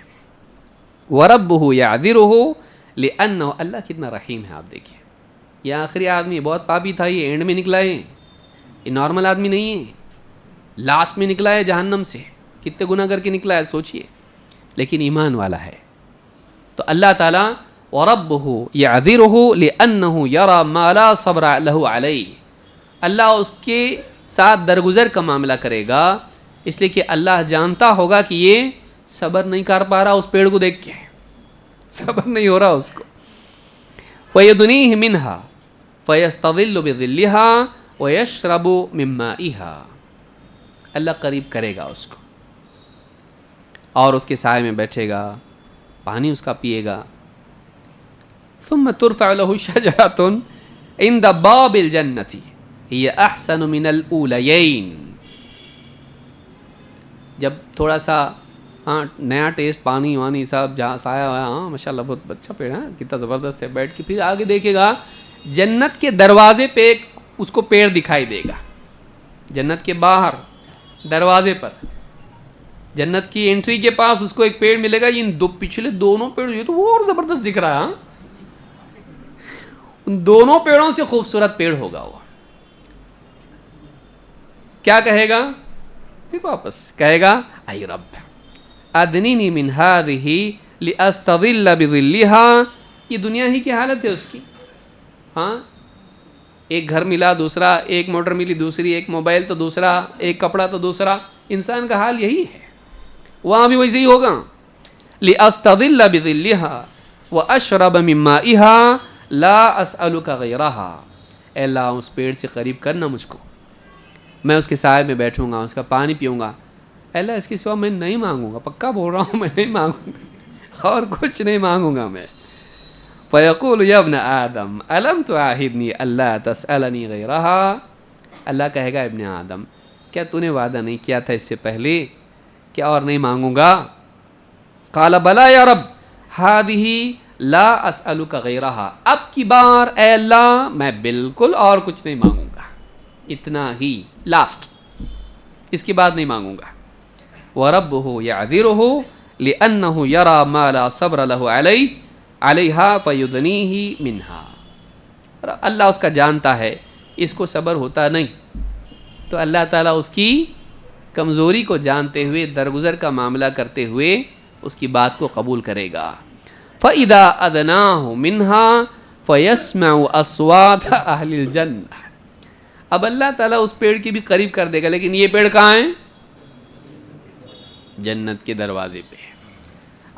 S1: وَرَبُّهُ يَعْذِرُهُ لِأَنَّهُ، اللہ کتنا رحیم ہے، آپ دیکھیں یہ آخری آدمی بہت پاپی تھا، یہ اینڈ میں نکلا ہے، یہ نارمل آدمی نہیں ہے، لاسٹ میں نکلا ہے جہنم سے، کتنے گناہ کر کے نکلا ہے سوچئے، لیکن ایمان والا ہے، تو اللہ تعالیٰ وَرَبُّهُ يَعْذِرُهُ لِأَنَّهُ يَرَى مَا لَا صَبْرَ لَهُ عَلَيْهِ، اللہ اس کے ساتھ درگزر کا معاملہ کرے گا، اس لیے کہ اللہ جانتا ہوگا کہ یہ صبر نہیں کر پا رہا اس پیڑ کو دیکھ کے، صبر نہیں ہو رہا اس کو. فَيَدْنِيهِ مِنْهَا فَيَسْتَظِلُّ بِظِلِّهَا وَيَشْرَبُ مِن مَّائِهَا، اللہ قریب کرے گا اس کو اور اس کے سائے میں بیٹھے گا، پانی اس کا پیے گا. ثم ترفع له شجرة عند باب الجنة هي احسن من الاوليين، جب تھوڑا سا نیا ٹیسٹ پانی وانی سب جہاں سایہ ہوا، ماشاءاللہ بہت اچھا پیڑ ہے، کتنا زبردست ہے، بیٹھ کے پھر آگے دیکھے گا جنت کے دروازے پہ اس کو پیڑ دکھائی دے گا، جنت کے باہر دروازے پر جنت کی انٹری کے پاس اس کو ایک پیڑ ملے گا. ان دو پچھلے دونوں پیڑ یہ تو وہ اور زبردست دکھ رہا ہے، ان دونوں پیڑوں سے خوبصورت پیڑ ہوگا. وہ کیا کہے گا؟ واپس کہے گا اے رب ادنینی من ہذہ لاستظل بظلها، یہ دنیا ہی کی حالت ہے اس کی. ہاں، ایک گھر ملا دوسرا، ایک موٹر ملی دوسری، ایک موبائل تو دوسرا، ایک کپڑا تو دوسرا. انسان کا حال یہی ہے، وہاں بھی ویسے ہی ہوگا. لاستظل بظلها واشرب من مائها لا اسألک غیرها، اے اللہ اس پیڑ سے قریب کرنا مجھ کو، میں اس کے سائے میں بیٹھوں گا، اس کا پانی پیوں گا. اے اللہ اس کے سوا میں نہیں مانگوں گا، پکا بول رہا ہوں میں نہیں مانگوں گا اور کچھ نہیں مانگوں گا میں. فیقول یا ابن آدم الم تعاہدنی اللہ تسألنی غیرها، اللہ کہے گا ابن آدم کیا تو نے وعدہ نہیں کیا تھا اس سے پہلے کہ اور نہیں مانگوں گا؟ قال بلا یا رب ہذہ لا اسألک غیرها، اب کی بار اے اللہ میں بالکل اور کچھ نہیں مانگوں گا، اتنا ہی لاسٹ، اس کے بعد نہیں مانگوں گا. وَرَبُّهُ يَعْذِرُهُ لِأَنَّهُ يَرَى مَا لَا صَبْرَ لَهُ عَلَيْهَا فَيُدْنِيهِ مِنْهَا، اللہ اس کا جانتا ہے اس کو صبر ہوتا نہیں، تو اللہ تعالیٰ اس کی کمزوری کو جانتے ہوئے درگزر کا معاملہ کرتے ہوئے اس کی بات کو قبول کرے گا. فَإِذَا أَدْنَاهُ مِنْهَا فَيَسْمَعُ أَصْوَاتَ أَهْلِ الْجَنَّةِ، اب اللہ تعالیٰ اس پیڑ کی بھی قریب کر دے گا، لیکن یہ پیڑ کہاں ہیں؟ جنت کے دروازے پہ.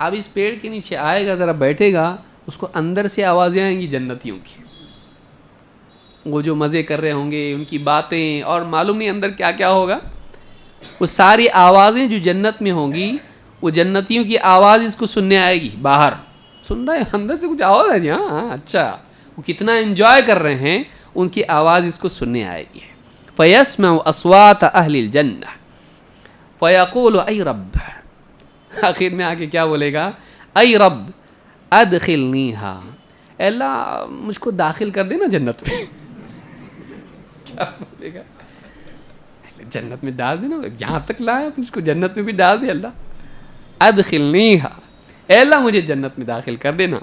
S1: اب اس پیڑ کے نیچے آئے گا، ذرا بیٹھے گا، اس کو اندر سے آوازیں آئیں گی جنتیوں کی، وہ جو مزے کر رہے ہوں گے، ان کی باتیں، اور معلوم نہیں اندر کیا کیا ہوگا. وہ ساری آوازیں جو جنت میں ہوں گی، وہ جنتیوں کی آواز اس کو سننے آئے گی. باہر سن رہے ہیں اندر سے کچھ آواز ہے جی، ہاں اچھا، وہ کتنا انجوائے کر رہے ہیں، ان کی آواز اس کو سننے آئے گی. فَيَسْمَعُ أَصْوَاتَ أَهْلِ الْجَنَّةِ فَيَقُولُ اَيْ رَبِّ، آخر میں آ کے کیا بولے گا؟ اَيْ رَبِّ أَدْخِلْنِيهَا، اے اللہ مجھ کو داخل کر دینا جنت میں. کیا بولے گا؟ جنت میں ڈال دینا، یہاں تک لایا مجھ کو جنت میں بھی ڈال دے اللہ. أَدْخِلْنِيهَا، اے اللہ مجھے جنت میں داخل کر دینا.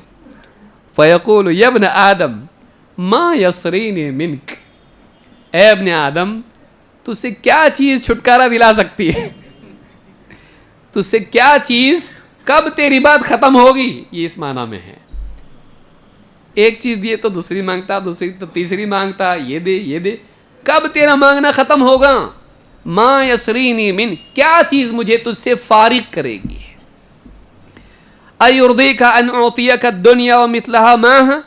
S1: فَيَقُولُ يَا ابْنَ آدَمَ مَا يَصْرِينِي مِنْكَ، اے ابن آدم تجھ سے کیا چیز چھٹکارا دلا سکتی ہے، تجھ سے کیا چیز، کب تیری بات ختم ہوگی، یہ اس معنی میں ہے. ایک چیز دیے تو دوسری مانگتا، دوسری تو تیسری مانگتا، یہ دے یہ دے، کب تیرا مانگنا ختم ہوگا؟ ما یسرینی من، کیا چیز مجھے تجھ سے فارغ کرے گی؟ ایرضیک ان اعطیک الدنیا ومثلها معها،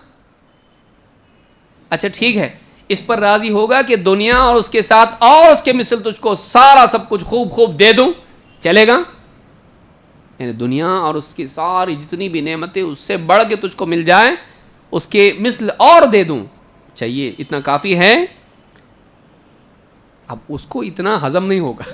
S1: اچھا ٹھیک ہے، اس پر راضی ہوگا کہ دنیا اور اس کے ساتھ اور اس کے مثل تجھ کو سارا سب کچھ خوب خوب دے دوں، چلے گا؟ یعنی دنیا اور اس کی ساری جتنی بھی نعمتیں اس سے بڑھ کے تجھ کو مل جائیں، اس کے مثل اور دے دوں، چاہیے اتنا کافی ہے؟ اب اس کو اتنا ہضم نہیں ہوگا،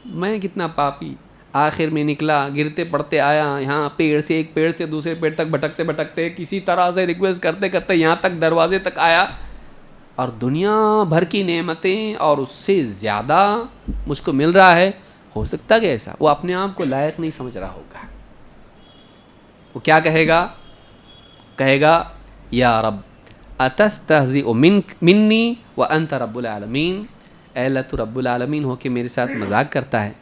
S1: میں کتنا پاپی، آخر میں نکلا، گرتے پڑتے آیا، یہاں پیڑ سے ایک پیڑ سے دوسرے پیڑ تک بھٹکتے بھٹکتے کسی طرح سے ریکویسٹ کرتے کرتے یہاں تک دروازے تک آیا، اور دنیا بھر کی نعمتیں اور اس سے زیادہ مجھ کو مل رہا ہے. ہو سکتا کہ ایسا وہ اپنے آپ کو لائق نہیں سمجھ رہا ہوگا. وہ کیا کہے گا؟ کہے گا یا رب اتستہزئ منی وانت رب العالمین، اے اللہ تو رب العالمین ہو کے میرے ساتھ مذاق کرتا ہے.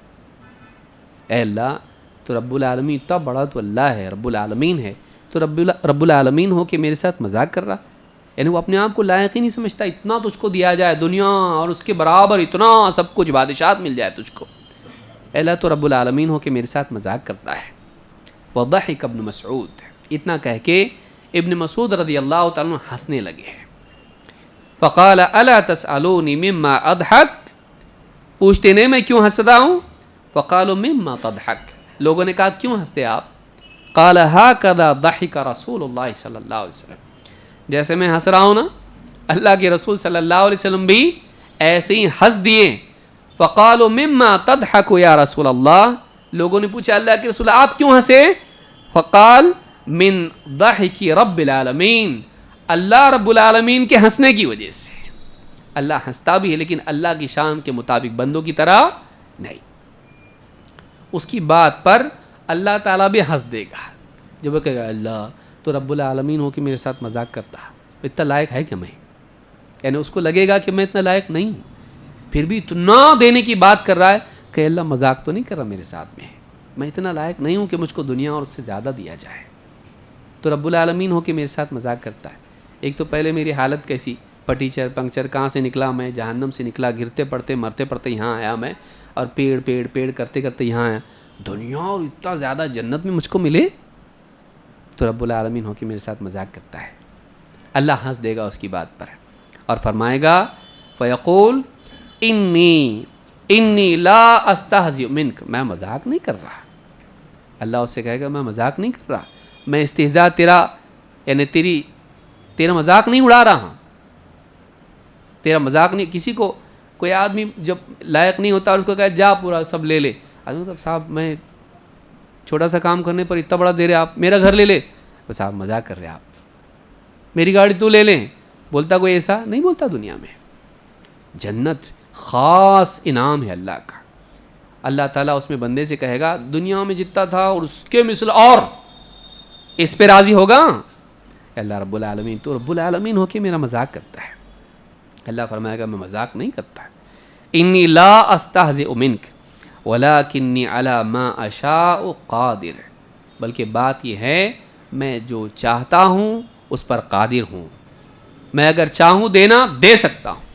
S1: اے اللہ تو رب العالمین اتنا بڑا تو اللہ ہے، رب العالمین ہے، تو رب العالمین ہو کہ میرے ساتھ مذاق کر رہا، یعنی وہ اپنے آپ کو لائق ہی نہیں سمجھتا، اتنا تجھ کو دیا جائے دنیا اور اس کے برابر اتنا سب کچھ بادشاہت مل جائے تجھ کو، اللہ تو رب العالمین ہو کہ میرے ساتھ مذاق کرتا ہے۔ وضحک ابن مسعود، اتنا کہہ کے ابن مسعود رضی اللہ تعالیٰ عنہ ہنسنے لگے۔ فقال الا تسألونی مما اضحک، پوچھتے نہیں میں کیوں ہنستا ہوں؟ فقالوا مما تضحک، لوگوں نے کہا کیوں ہنستے آپ؟ قال هكذا ضحك رسول اللہ صلی اللہ علیہ وسلم، جیسے میں ہنس رہا ہوں نا، اللہ کے رسول صلی اللہ علیہ وسلم بھی ایسے ہی ہنس دیے۔ فقالوا مما تضحك یا رسول اللہ، لوگوں نے پوچھا اللہ کے رسول آپ کیوں ہنسے؟ فقال من ضحك رب العالمین، اللہ رب العالمین کے ہنسنے کی وجہ سے۔ اللہ ہنستا بھی ہے لیکن اللہ کی شان کے مطابق، بندوں کی طرح نہیں۔ اس کی بات پر اللہ تعالیٰ بھی ہنس دے گا جب وہ کہے گا اللہ تو رب العالمین ہو کہ میرے ساتھ مذاق کرتا، اتنا لائق ہے کہ میں، یعنی اس کو لگے گا کہ میں اتنا لائق نہیں ہوں، پھر بھی اتنا دینے کی بات کر رہا ہے کہ اللہ مذاق تو نہیں کر رہا میرے ساتھ میں اتنا لائق نہیں ہوں کہ مجھ کو دنیا اور اس سے زیادہ دیا جائے، تو رب العالمین ہو کہ میرے ساتھ مذاق کرتا ہے۔ ایک تو پہلے میری حالت کیسی، پٹیچر پنکچر، کہاں سے نکلا میں، جہنم سے نکلا، گرتے پڑتے مرتے پڑتے یہاں آیا میں، اور پیڑ کرتے کرتے یہاں آیا، دنیا اور اتنا زیادہ جنت میں مجھ کو ملے، تو رب العالمین ہو کہ میرے ساتھ مذاق کرتا ہے۔ اللہ ہنس دے گا اس کی بات پر اور فرمائے گا فیقول انی لا استہزئ منک، میں مذاق نہیں کر رہا، اللہ اس سے کہے گا میں مذاق نہیں کر رہا، میں استہزاء تیرا یعنی تیرا مذاق نہیں اڑا رہا ہوں، تیرا مذاق نہیں، کسی کو کوئی آدمی جب لائق نہیں ہوتا اور اس کو کہے جا پورا سب لے لے، آدمی صاحب میں چھوٹا سا کام کرنے پر اتنا بڑا دے رہے آپ، میرا گھر لے لے، بس آپ مذاق کر رہے آپ، میری گاڑی تو لے لیں، بولتا کوئی ایسا نہیں بولتا دنیا میں۔ جنت خاص انعام ہے اللہ کا، اللہ تعالیٰ اس میں بندے سے کہے گا دنیا میں جتنا تھا اور اس کے مثل اور، اس پہ راضی ہوگا؟ اللہ رب العالمین تو رب العالمین ہو کے میرا مذاق کرتا ہے۔ اللہ فرمائے گا میں مذاق نہیں کرتا، انی لا استہزئ منک ولکنی علی ما اشاء قادر، بلکہ بات یہ ہے میں جو چاہتا ہوں اس پر قادر ہوں، میں اگر چاہوں دینا دے سکتا ہوں،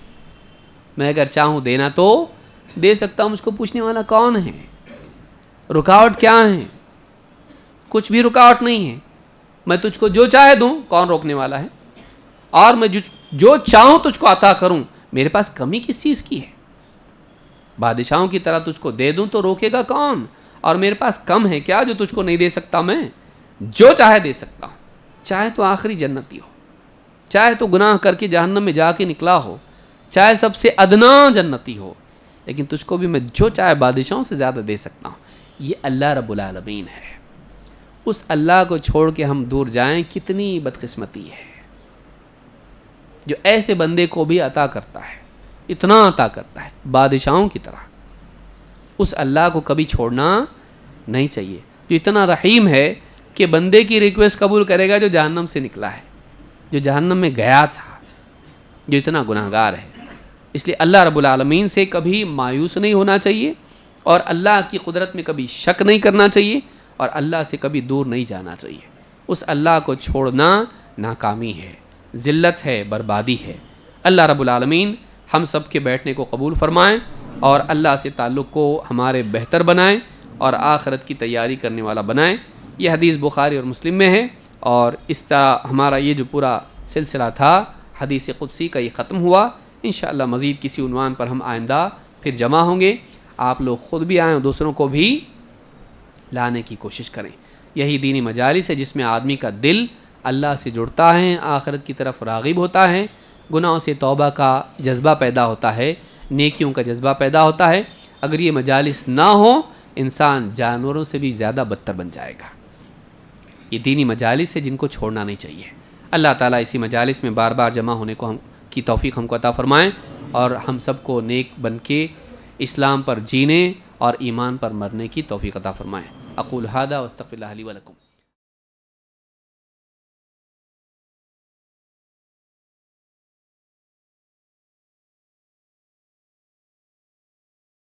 S1: میں اگر چاہوں دینا تو دے سکتا ہوں، مجھ کو پوچھنے والا کون ہے؟ رکاوٹ کیا ہے؟ کچھ بھی رکاوٹ نہیں ہے، میں تجھ کو جو چاہے دوں، کون روکنے والا ہے؟ اور میں جو چاہوں تجھ کو عطا کروں، میرے پاس کمی کس چیز کی ہے؟ بادشاہوں کی طرح تجھ کو دے دوں تو روکے گا کون؟ اور میرے پاس کم ہے کیا جو تجھ کو نہیں دے سکتا؟ میں جو چاہے دے سکتا ہوں، چاہے تو آخری جنتی ہو، چاہے تو گناہ کر کے جہنم میں جا کے نکلا ہو، چاہے سب سے ادنا جنتی ہو، لیکن تجھ کو بھی میں جو چاہے بادشاہوں سے زیادہ دے سکتا ہوں۔ یہ اللہ رب العالمین ہے، اس اللہ کو چھوڑ کے ہم دور جائیں کتنی بدقسمتی ہے، جو ایسے بندے کو بھی عطا کرتا ہے، اتنا عطا کرتا ہے بادشاہوں کی طرح۔ اس اللہ کو کبھی چھوڑنا نہیں چاہیے، جو اتنا رحیم ہے کہ بندے کی ریکویسٹ قبول کرے گا جو جہنم سے نکلا ہے، جو جہنم میں گیا تھا، جو اتنا گناہ گار ہے۔ اس لیے اللہ رب العالمین سے کبھی مایوس نہیں ہونا چاہیے، اور اللہ کی قدرت میں کبھی شک نہیں کرنا چاہیے، اور اللہ سے کبھی دور نہیں جانا چاہیے۔ اس اللہ کو چھوڑنا ناکامی ہے، ذلت ہے، بربادی ہے۔ اللہ رب العالمین ہم سب کے بیٹھنے کو قبول فرمائیں، اور اللہ سے تعلق کو ہمارے بہتر بنائیں، اور آخرت کی تیاری کرنے والا بنائیں۔ یہ حدیث بخاری اور مسلم میں ہے، اور اس طرح ہمارا یہ جو پورا سلسلہ تھا حدیث قدسی کا یہ ختم ہوا۔ انشاءاللہ مزید کسی عنوان پر ہم آئندہ پھر جمع ہوں گے، آپ لوگ خود بھی آئیں اور دوسروں کو بھی لانے کی کوشش کریں۔ یہی دینی مجالس ہے جس میں آدمی کا دل اللہ سے جڑتا ہے، آخرت کی طرف راغب ہوتا ہے، گناہوں سے توبہ کا جذبہ پیدا ہوتا ہے، نیکیوں کا جذبہ پیدا ہوتا ہے۔ اگر یہ مجالس نہ ہو، انسان جانوروں سے بھی زیادہ بدتر بن جائے گا۔ یہ دینی مجالس ہے جن کو چھوڑنا نہیں چاہیے۔ اللہ تعالیٰ اسی مجالس میں بار بار جمع ہونے کو کی توفیق ہم کو عطا فرمائیں، اور ہم سب کو نیک بن کے اسلام پر جینے اور ایمان پر مرنے کی توفیق عطا فرمائیں۔ اقول ھذا واستغفر اللہ لی ولکم۔